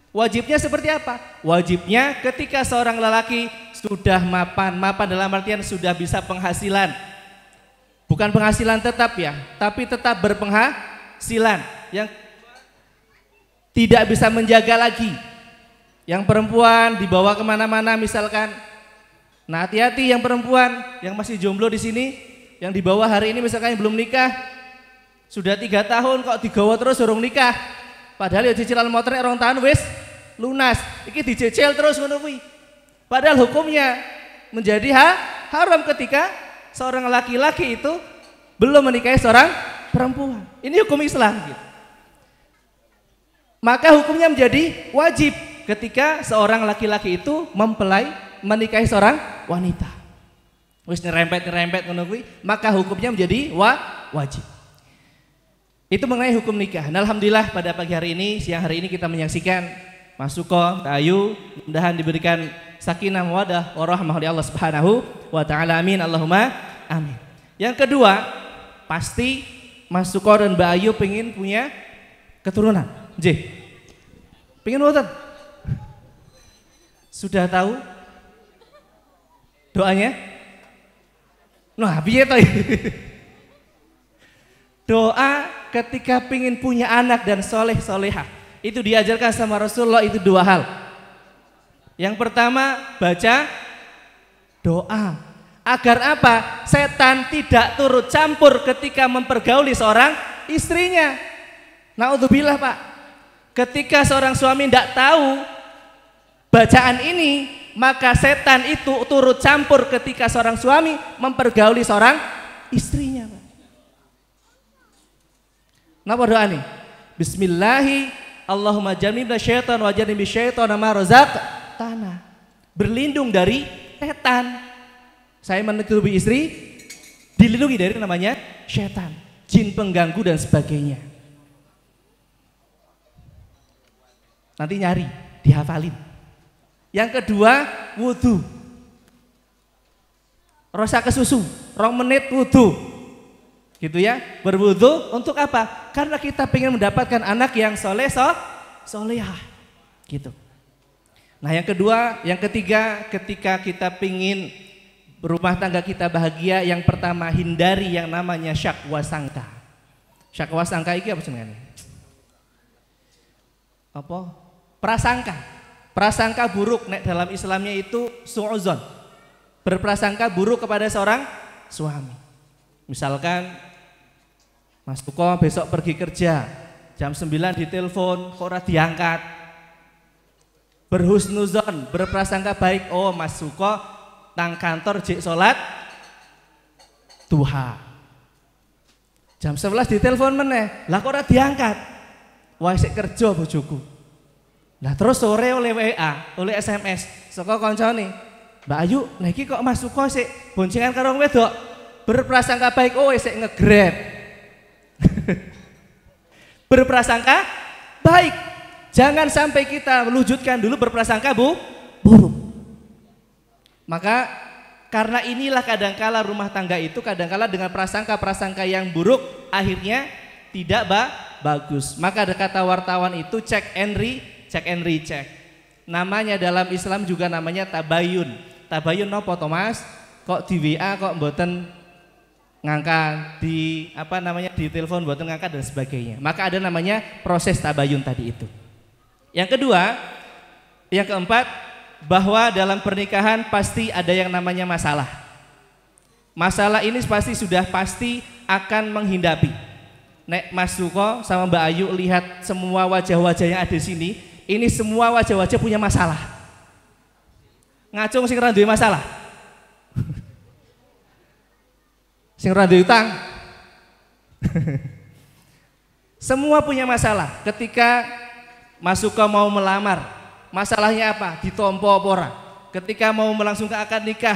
Wajibnya seperti apa? Wajibnya ketika seorang lelaki sudah mapan dalam artian sudah bisa penghasilan. Bukan penghasilan tetap ya, tapi tetap berpenghasilan. Yang tidak bisa menjaga lagi. Yang perempuan dibawa kemana-mana misalkan. Nah hati-hati yang perempuan yang masih jomblo di sini, yang dibawa hari ini misalkan yang belum nikah, sudah 3 tahun kok digawa terus urung nikah. Padahal ya cicilan motornya orang tahun wis lunas. Iki dijejel terus ngono kuwi. Padahal hukumnya menjadi haram ketika seorang laki-laki itu belum menikahi seorang perempuan. Ini hukum Islam gitu. Maka hukumnya menjadi wajib ketika seorang laki-laki itu menikahi seorang wanita. Wis nyerempet ngono kuwi, maka hukumnya menjadi wajib. Itu mengenai hukum nikah. Nah, alhamdulillah pada pagi hari ini, siang hari ini kita menyaksikan Mas Suko, Mbak Ayu, mudah-mudahan diberikan sakinah mawaddah warahmah oleh Allah Subhanahu wa taala. Amin Allahumma amin. Yang kedua, pasti Mas Suko dan Mbak Ayu pengen punya keturunan. Nggih. Pengen mboten? Sudah tahu doanya? Nah, piye to? Doa ketika pengen punya anak dan soleh solehah itu diajarkan sama Rasulullah itu dua hal. Yang pertama baca doa agar apa? Setan tidak turut campur ketika mempergauli seorang istrinya. Naudzubillah Pak. Ketika seorang suami tidak tahu bacaan ini, maka setan itu turut campur ketika seorang suami mempergauli seorang istrinya. Napa doa nih? Bismillahi Allahumma jannibna syaitan wa jannibi syaitan ma razaqtana. Berlindung dari setan. Saya menutupi istri dilindungi dari namanya syaitan, jin pengganggu dan sebagainya. Nanti nyari, dihafalin. Yang kedua, wudu. Rosa ke susu, 2 menit wudu. Gitu ya, berwudu untuk apa? Karena kita ingin mendapatkan anak yang solehah. Gitu. Nah, yang kedua, yang ketiga, ketika kita ingin rumah tangga kita bahagia, yang pertama hindari yang namanya syakwa sangka. Syakwa sangka itu apa sebenarnya? Apa? Prasangka buruk nek dalam Islamnya itu su'uzon. Berprasangka buruk kepada seorang suami. Misalkan Mas Tuko besok pergi kerja, jam 9 ditelepon kok ora diangkat. Berhusnuzon, berprasangka baik, oh Mas Tuko nang kantor jek salat duha. Jam 11 ditelepon meneh, lah kok ora diangkat. Wah sik kerja bojoku. Nah terus sore oleh WA, oleh SMS, saka kancane, Mbak Ayu, nah iki kok Mas Suko sik boncengan karo wong wedok, berprasangka baik, oh sik nge-grab. Berprasangka baik. Jangan sampai kita wujudkan dulu berprasangka buruk. Maka karena inilah kadangkala rumah tangga itu kadangkala dengan prasangka-prasangka yang buruk akhirnya tidak bagus. Maka ada kata wartawan itu check and recheck. Namanya dalam Islam juga namanya tabayun. Tabayun nopo Thomas? Kok di WA kok mboten ngangkat, di apa namanya di telepon mboten ngangkat dan sebagainya. Maka ada namanya proses tabayun tadi itu. Yang kedua, yang keempat, bahwa dalam pernikahan pasti ada yang namanya masalah. Masalah ini pasti akan menghinggapi. Nek Mas Suko sama Mbak Ayu lihat semua wajah-wajah yang ada di sini, ini semua wajah-wajah punya masalah. Ngacung sing ra duwe masalah. Sing ra duwe utang. Semua punya masalah. Ketika Mas Suko mau melamar, masalahnya apa? Ditompo apa ora? Ketika mau melangsungkan akad nikah,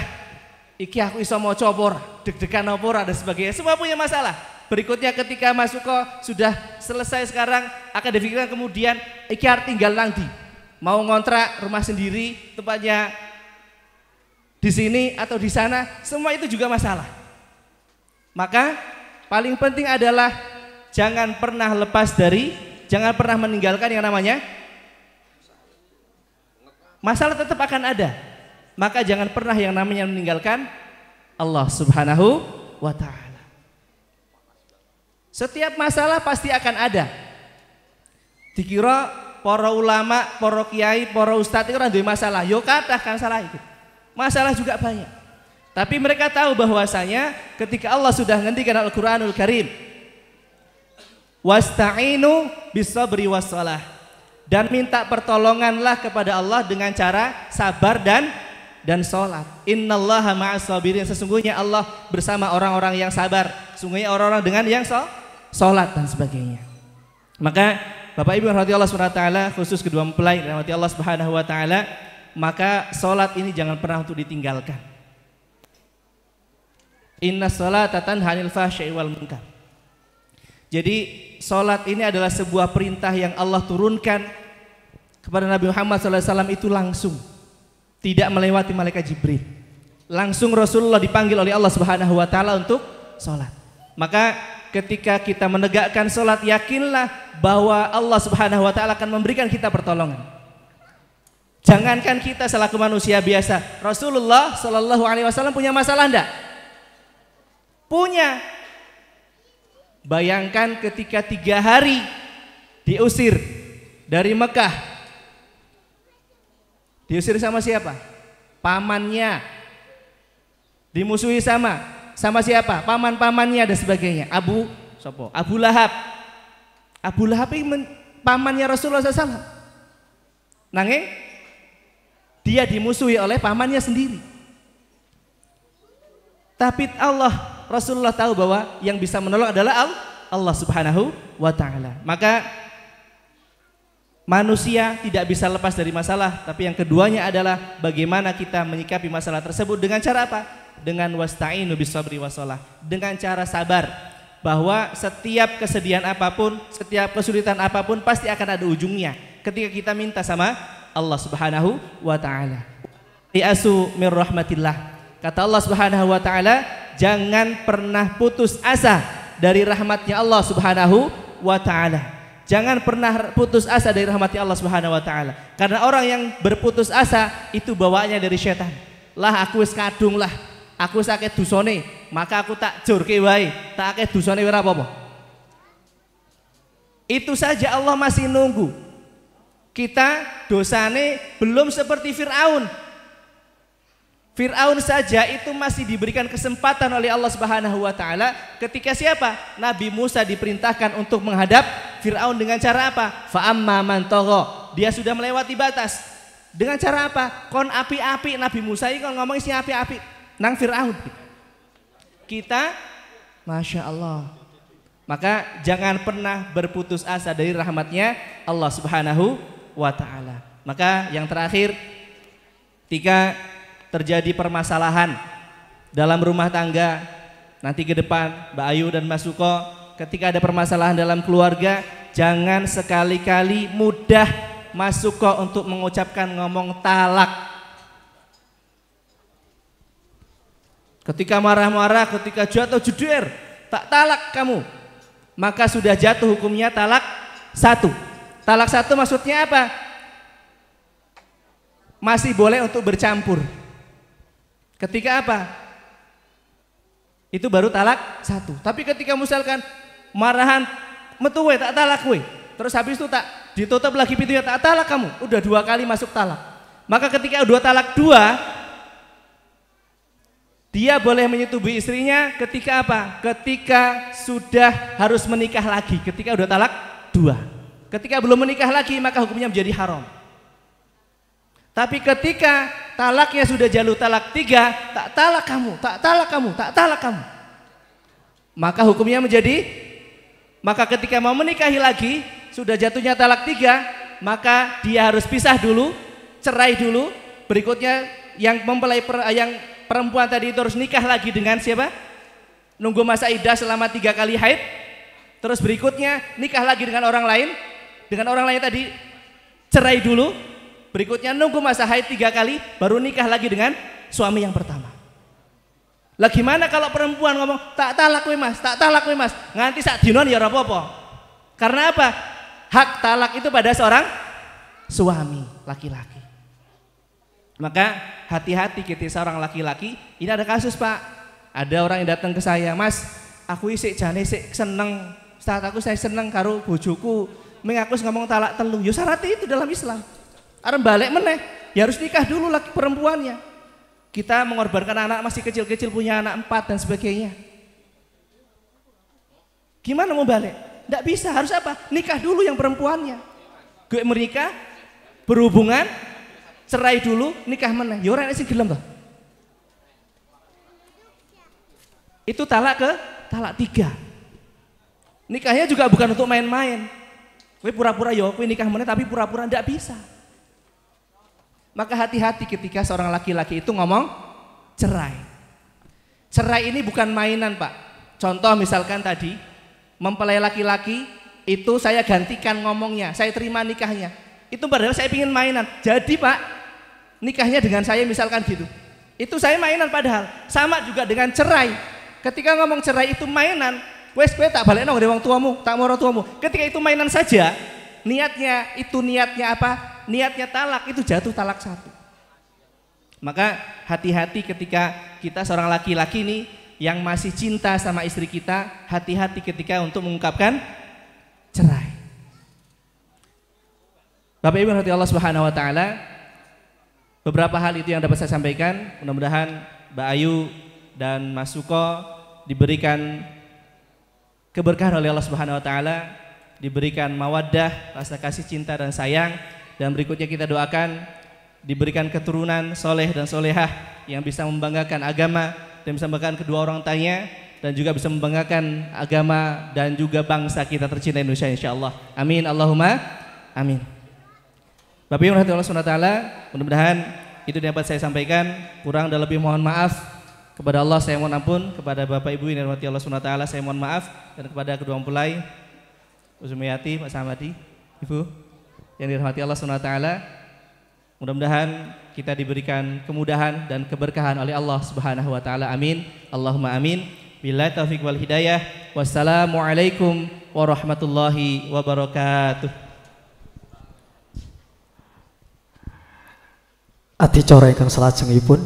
iki aku iso maca apa ora? Deg-degan apa ora dan sebagainya. Semua punya masalah. Berikutnya ketika Mas Suko sudah selesai sekarang akan difikirkan kemudian iki arep tinggal nang ndi? Mau ngontrak rumah sendiri, tempatnya di sini atau di sana, semua itu juga masalah. Maka paling penting adalah jangan pernah meninggalkan yang namanya masalah, tetap akan ada. Maka jangan pernah yang namanya meninggalkan Allah Subhanahu wa ta'ala. Setiap masalah pasti akan ada. Dikira para ulama, para kiai, para ustadz itu ora duwe masalah. Yo kathah kan salah itu. Masalah juga banyak. Tapi mereka tahu bahwasanya ketika Allah sudah ngendikan Al-Qur'anul Karim, wasta'inu bis-sabri was-shalah. Dan minta pertolonganlah kepada Allah dengan cara sabar dan sholat. Innallaha ma'as sabirin, sesungguhnya Allah bersama orang-orang yang sabar. Sesungguhnya orang-orang dengan yang sholat dan sebagainya. Maka Bapak Ibu radhiyallahu subhanahu khusus kedua mempelai rahmati Allah Subhanahu wa taala, maka sholat ini jangan pernah untuk ditinggalkan. Inna sholata tanha 'anil fahsya'i wal munkar. Jadi sholat ini adalah sebuah perintah yang Allah turunkan kepada Nabi Muhammad SAW itu langsung, tidak melewati malaikat Jibril. Langsung Rasulullah dipanggil oleh Allah Subhanahu wa taala untuk sholat. Maka ketika kita menegakkan sholat, yakinlah bahwa Allah Subhanahu wa taala akan memberikan kita pertolongan. Jangankan kita selaku manusia biasa, Rasulullah Shallallahu alaihi wasallam punya masalah enggak? Punya. Bayangkan ketika 3 hari diusir dari Mekah. Diusir sama siapa? Pamannya. Dimusuhi sama siapa? Paman-pamannya dan sebagainya. Abu Lahab. Abu Lahab ini pamannya Rasulullah SAW. Nanging dia dimusuhi oleh pamannya sendiri. Tapi Rasulullah tahu bahwa yang bisa menolong adalah Allah Subhanahu wa taala. Maka manusia tidak bisa lepas dari masalah, tapi yang keduanya adalah bagaimana kita menyikapi masalah tersebut dengan cara apa? Dengan wasta'inu bisabri wassalah, dengan cara sabar, bahwa setiap kesedihan apapun, setiap kesulitan apapun pasti akan ada ujungnya ketika kita minta sama Allah Subhanahu wa taala. Iasu mir rahmatillah. Kata Allah Subhanahu wa taala, jangan pernah putus asa dari rahmatnya Allah Subhanahu wa taala. Jangan pernah putus asa dari rahmatnya Allah Subhanahu wa taala. Karena orang yang berputus asa itu bawaannya dari setan. Lah aku wis kadung lah, aku wis akeh dosane, maka aku tak jorke wae, tak akeh dosane ora apa-apa. Itu saja Allah masih nunggu. Kita dosane belum seperti Fir'aun. Fir'aun saja itu masih diberikan kesempatan oleh Allah Subhanahu wa taala ketika siapa? Nabi Musa diperintahkan untuk menghadap Fir'aun dengan cara apa? Fa amma man tagha. Dia sudah melewati batas. Dengan cara apa? Kon api-api, Nabi Musa ini kon ngomong isi api-api nang Fir'aun. Kita Masya Allah. Maka jangan pernah berputus asa dari rahmatnya Allah Subhanahu wa taala. Maka yang terakhir, ketika terjadi permasalahan dalam rumah tangga nanti ke depan, Mbak Ayu dan Mas Suko, ketika ada permasalahan dalam keluarga, jangan sekali-kali mudah Mas Suko untuk mengucapkan ngomong talak. Ketika marah-marah, ketika jatuh jeder, tak talak kamu, maka sudah jatuh hukumnya talak 1. Talak 1 maksudnya apa? Masih boleh untuk bercampur. Ketika apa? Itu baru talak 1. Tapi ketika misalkan marahan metu we tak talak we, terus habis itu tak ditutup lagi pintunya, tak talak kamu, udah 2 kali masuk talak. Maka ketika udah talak 2, dia boleh menyetubuhi istrinya ketika apa? Ketika sudah harus menikah lagi. Ketika udah talak 2. Ketika belum menikah lagi maka hukumnya menjadi haram. Tapi ketika talaknya sudah jalur talak 3, tak talak kamu, tak talak kamu, tak talak kamu, maka hukumnya menjadi, maka ketika mau menikahi lagi sudah jatuhnya talak 3, maka dia harus pisah dulu, cerai dulu. Berikutnya yang mempelai yang perempuan tadi itu harus nikah lagi dengan siapa? Nunggu masa iddah selama 3 kali haid. Terus berikutnya nikah lagi dengan orang lain tadi cerai dulu. Berikutnya nunggu masa haid 3 kali, baru nikah lagi dengan suami yang pertama. Lah gimana kalau perempuan ngomong tak talak we mas, tak talak we mas, nganti sak dinon ya ora apa-apa. Karena apa? Hak talak itu pada seorang suami laki-laki. Maka hati-hati kita seorang laki-laki. Ini ada kasus Pak, ada orang yang datang ke saya, mas, aku isik jane sik seneng, saat aku saya seneng karo bojoku, mengaku ngomong talak 3. Yo syarat itu dalam Islam. Arep balik meneh, ya harus nikah dulu laki perempuannya. Kita mengorbankan anak masih kecil-kecil, punya anak 4 dan sebagainya. Gimana mau balik? Tidak bisa, harus apa? Nikah dulu yang perempuannya. gue menikah, berhubungan, cerai dulu, nikah meneh. Ya ora sing gelem toh. Itu talak 3. Nikahnya juga bukan untuk main-main. Kowe pura-pura yo, kowe nikah meneh tapi pura-pura ndak bisa. Maka hati-hati ketika seorang laki-laki itu ngomong cerai. Cerai ini bukan mainan, Pak. Contoh misalkan tadi mempelai laki-laki itu saya gantikan ngomongnya, saya terima nikahnya. Itu padahal saya ingin mainan. Jadi Pak, nikahnya dengan saya misalkan gitu. Itu saya mainan padahal. Sama juga dengan cerai. Ketika ngomong cerai itu mainan. Wes kowe tak balekno ngene wong tuamu, tak moro tuamu. Ketika itu mainan saja, niatnya apa? Niatnya talak, itu jatuh talak 1. Maka hati-hati ketika kita seorang laki-laki nih yang masih cinta sama istri kita, hati-hati ketika untuk mengungkapkan cerai. Bapak Ibu rahmati Allah Subhanahu wa taala, beberapa hal itu yang dapat saya sampaikan. Mudah-mudahan Mbak Ayu dan Mas Suko diberikan keberkahan oleh Allah Subhanahu wa taala, diberikan mawaddah, rasa kasih cinta dan sayang, dan berikutnya kita doakan diberikan keturunan soleh dan solehah yang bisa membanggakan agama dan bisa membanggakan kedua orang tuanya dan juga bisa membanggakan agama dan juga bangsa kita tercinta Indonesia insyaallah. Amin Allahumma amin. Bapak Ibu rahmati Allah Subhanahu wa taala, mudah-mudahan itu dapat saya sampaikan. Kurang dan lebih mohon maaf. Kepada Allah saya mohon ampun, kepada Bapak Ibu yang dirahmati Allah Subhanahu wa taala saya mohon maaf, dan kepada kedua mempelai Bu Sumiati, Pak Samadi, Ibu yang dirahmati Allah Subhanahu wa taala, mudah-mudahan kita diberikan kemudahan dan keberkahan oleh Allah Subhanahu wa taala. Amin. Allahumma amin. Billahi taufik wal hidayah. Wassalamualaikum warahmatullahi wabarakatuh. Adicara ingkang salajengipun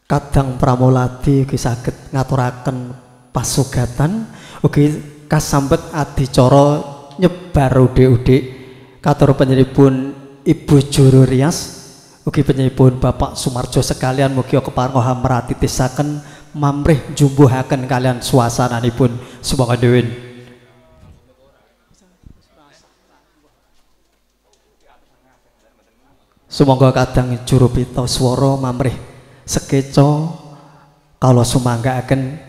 kadang pramuladi ugi saged ngaturaken pasugatan ugi kasambet adicara nyebar udik-udik katur penyanipun Ibu Juru Rias ugi penyanipun Bapak Sumarjo sekalian mugi keparenga mratitisaken mamrih jumbuhaken kalian suasananipun sumangga dewen. Sumangga kadang juru pita swara mamrih sekeco kalau sumanggaaken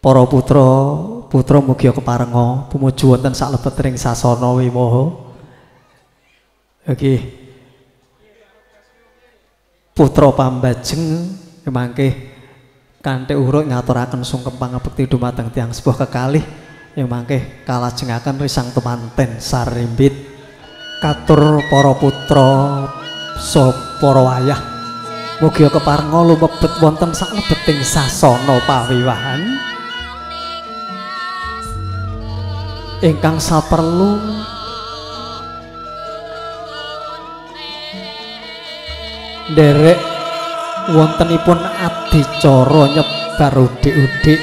para putra mugi keparenga pumuju wonten salebetring sasana wimaha. Nggih. Putra pambajeng mangke kanthi uruk ngaturaken sungkem pangabekti dumateng tiyang sepuh kekalih mangke kalajengaken risang temanten sarimbit katur para putra saha para wayah mugi keparenga lumebet wonten saklebeting sasana pawiwahan ingkang saperlu nderek wontenipun adicara nyebar udik-udik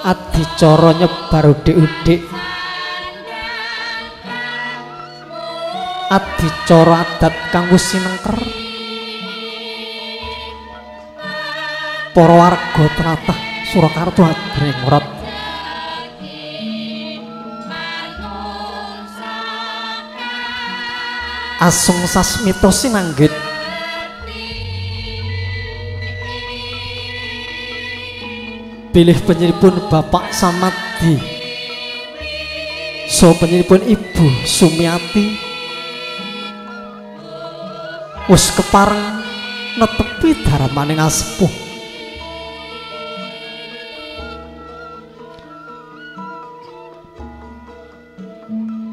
adicara nyebar udik-udik adicara adat kanggo sinengker para warga tlatah Surakarta adrengrat asung sasmita sinanggit pilih penyelipun Bapak Samadi so penyelipun Ibu Sumiati wis kepareng netepi darmaning asepuh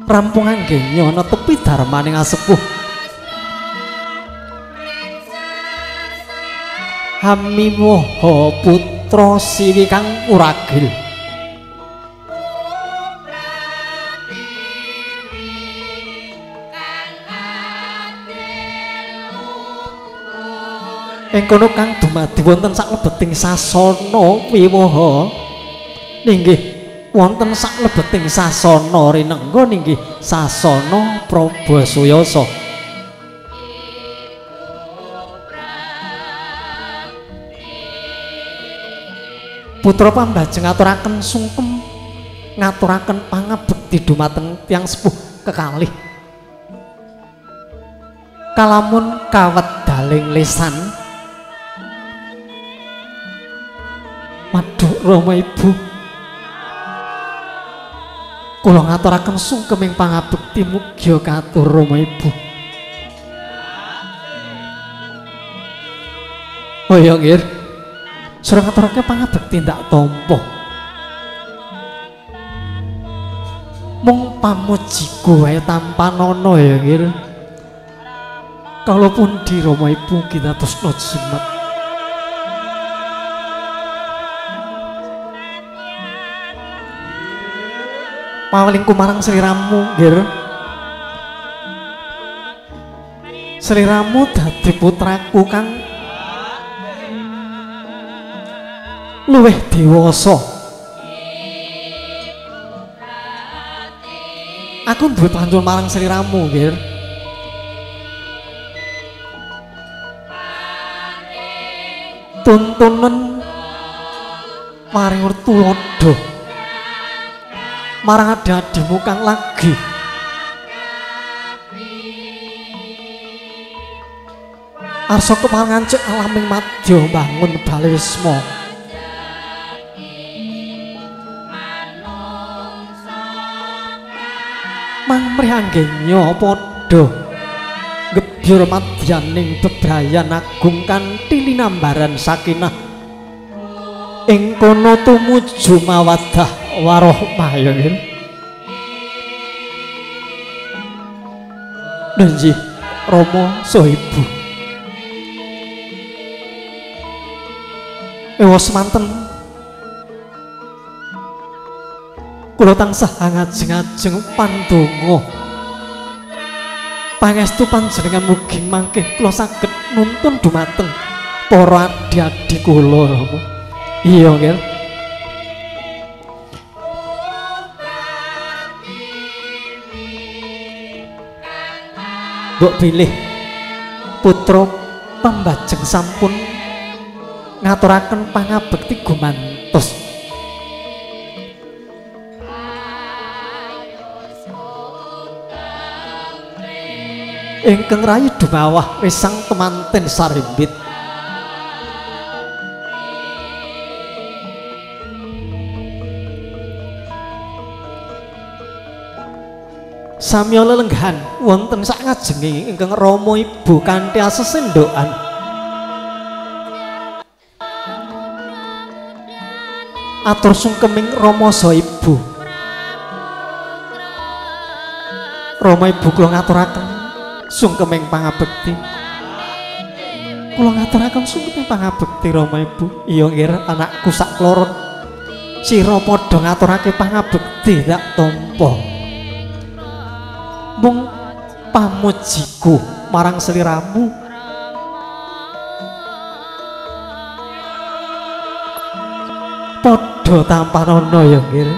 rampung anggenyo netepi darmaning asepuh hamiwoho putra siwi kang uragil ing kono kang dumadi wonten saklebeting sasana wiwaha ninggih wonten saklebeting sasana rinengga ninggih sasana Prabasuyasa. Putra pambajeng ngaturaken sungkem ngaturaken pangabekti dumateng tiyang sepuh kekalih. Kalamun kawedaling lisan Waduh Rama Ibu, kula ngaturaken sungkeming pangabekti mugi katur Rama Ibu. Oh ya nggih, sureng ngaturake pangabekti ndak tampa. Mung pamujiku wae tanpa nono ya nggih. Kalaupun di Rama Ibu kita tresna jimat. Pawelingku marang sliramu nggih. Sliramu dadi putraku kang luwih dewasa. Aku duwe pancen marang sliramu nggih. Tuntunan maring tulodo marang adik-adikmu kang lagi arsa keparengan cek alaming madya bangun balisma mamrih anggenya padha gebyur madyaning bebrayan agung kanthi linambaran sakinah ing kono tumuju mawaddah warahmah ya nggih. Nggih Rama saha Ibu. Ewa semanten kula tansah ngajeng-ajeng pandonga pangestu panjenengan mugi mangke kula saged nuntun dumateng para adik-adik kula Rama. Iya nggih. Mbok bilih putra pambajeng sampun ngaturaken pangabekti gumantos. Ingkang rayi dumawah risang temanten sarimbit. Samya lelenggahan wonten sak ngajenge ingkang Rama Ibu kanthi asesendokan. Atur sungkeming Rama saha Ibu. Rama Ibu kula ngaturaken sungkeming pangabekti. Kula ngaturaken sungkeming pangabekti Rama Ibu. Iya nggih anakku sak kloron. Sira padha ngaturake pangabekti tak tampa. Mung pamujiku marang sliramu padha tanpa nono ya nggih.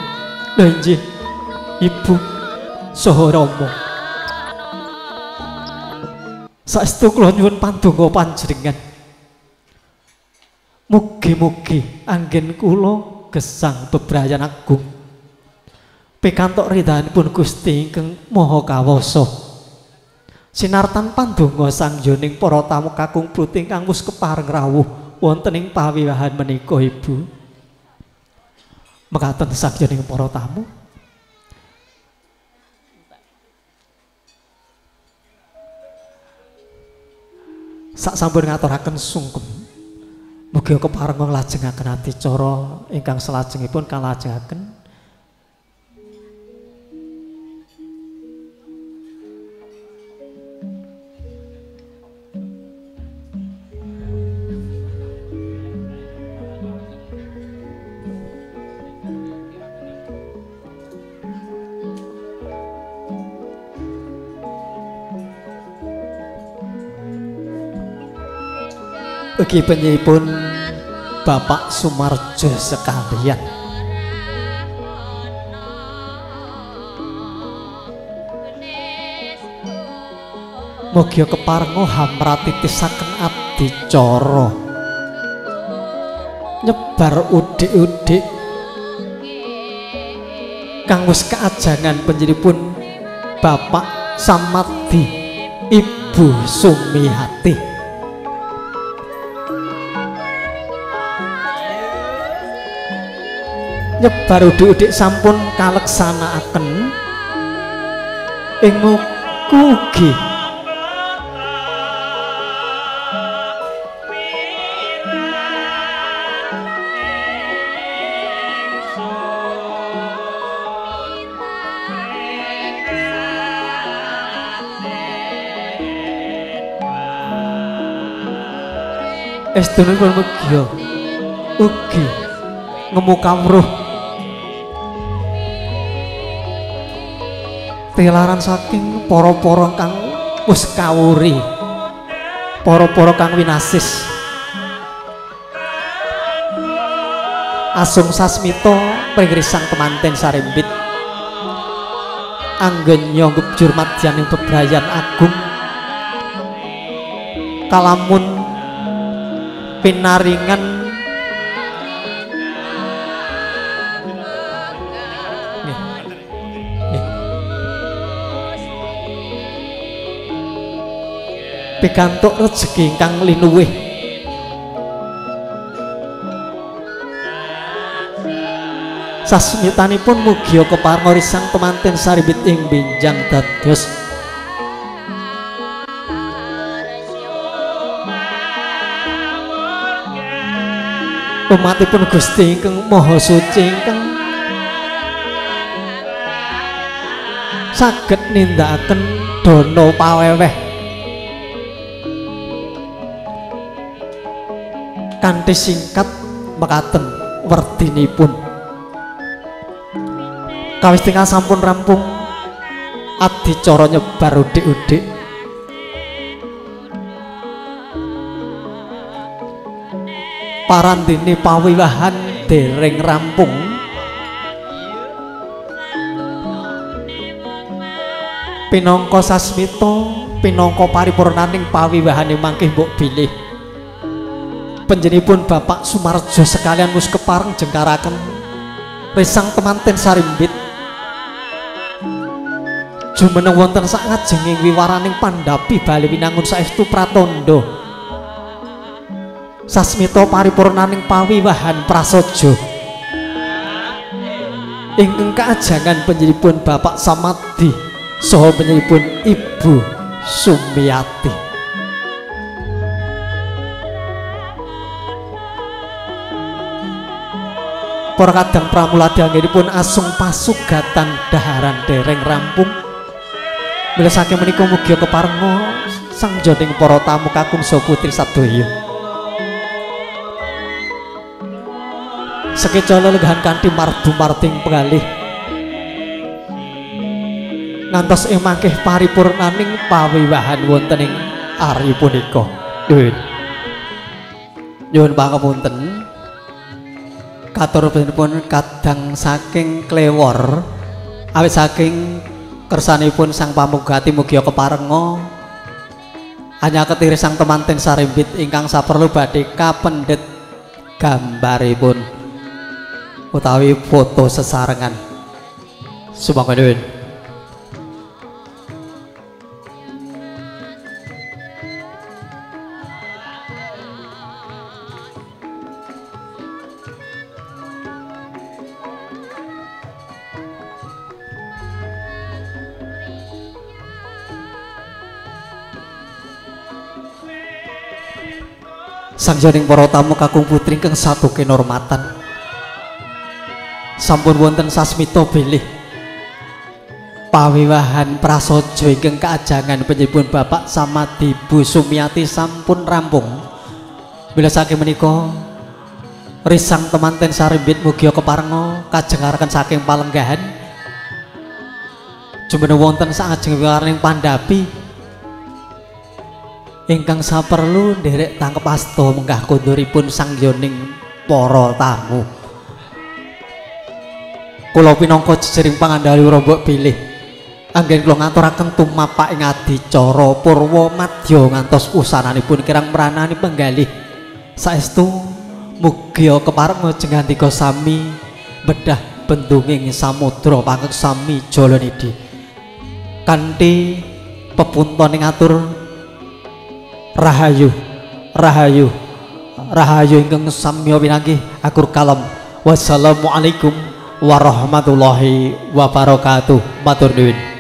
Lha nggih Ibu saha Rama. Saestu kula nyuwun pandonga panjenengan. Mugi-mugi anggen kula gesang bebrayan agung. Pikantuk ridhanipun Gusti ingkang Maha Kawasa. Sinartan pandonga sangyoning para tamu kakung pruting kang wis kepareng rawuh wonten ing pawiwahan menika Ibu. Mekaten sangyoning para tamu. Sak sampun ngaturaken sungkem. Mugi kepareng nglajengaken adicara ingkang salajengipun kalajengaken ugi penyipun Bapak Sumarjo sekalian. Mugi keparenga hamratitisaken adicara nyebar udik-udik kang wis kaajangan panjenenganipun Bapak Samadhi Ibu Sumiati. Nyebar udik-udik sampun kaleksanakaken ing mugi estunipun ugi ngemu kawruh tilaran saking para-para kang wis kawuri, para-para kang winasis asung sasmita pringrisang kemanten sarembit anggenya ngebjur madyaning bebrayan agung kalamun pinaringan pikantuk rejeki ingkang linuwih sasmitanipun mugi keparenga risang temanten saribit ing benjang dados umatipun Gusti ingkang Maha Suci ingkang saged nindakaken dana paweweh kanthi singkat mekaten werdinipun kawis tinggal sampun rampung adicara nyebar udik-udik parandini pawiwahan dereng rampung pinangka sasmita pinangka paripurnaning pawiwahane mangkih mbok bilih panjenenganipun Bapak Sumarjo sekalian wis kepareng jengkaraken risang temanten sarimbit jumeneng wonten sak ngajenging wiwaraning pandhapi bali winangun saestu pratandha sasmita paripurnaning pawiwahan prasaja ingkang kaajangan panjenenganipun Bapak Samadhi saha panjenenganipun Ibu Sumiati. Para kadang pramuladi anggenipun asung pasugatan daharan dereng rampung bila saking menika mugi keparenga sang joning para tamu kakung saha putri sadaya sekeca lelenggahan kanthi mardu marting pengalih ngantos ing mangkih paripurnaning pawiwahan wonten ing ari punika. Nyuwun pangapunten katur panjenenganipun kadang saking klewor awit saking kersanipun sang pamugati mugi keparenga anyaketi sang temanten sarimbit ingkang saperlu badhe kapendhet gambaripun utawi foto sesarengan sumangga nuwun. Sangjaning para tamu kakung putri ingkang satu kenormatan sampun wonten sasmita bilih pawiwahan prasaja ingkang kaajangan panjenenganipun Bapak Samadhi Ibu Sumiati sampun rampung bila saking menika risang temanten sarimbit mugi keparenga kajengaraken saking palenggahan jumeneng wonten saajeng wiwaraning pandhapi ingkang saperlu nderek tangkep asta menggah konduripun sang yoning para tamu. Kula pinangka jejering pangandali rombok bilih anggen kula ngaturaken tumapak ing adicara purwa madya ngantos usananipun kirang mranani penggalih saestu mugi kepareng ngajeng andika sami bedah bendunging samudra pangeksami Jalanidi kanthi pepunton ngatur rahayu rahayu rahayu ingkang samya pinanggih akur kalem. Wassalamualaikum warahmatullahi wabarakatuh. Matur nuwun.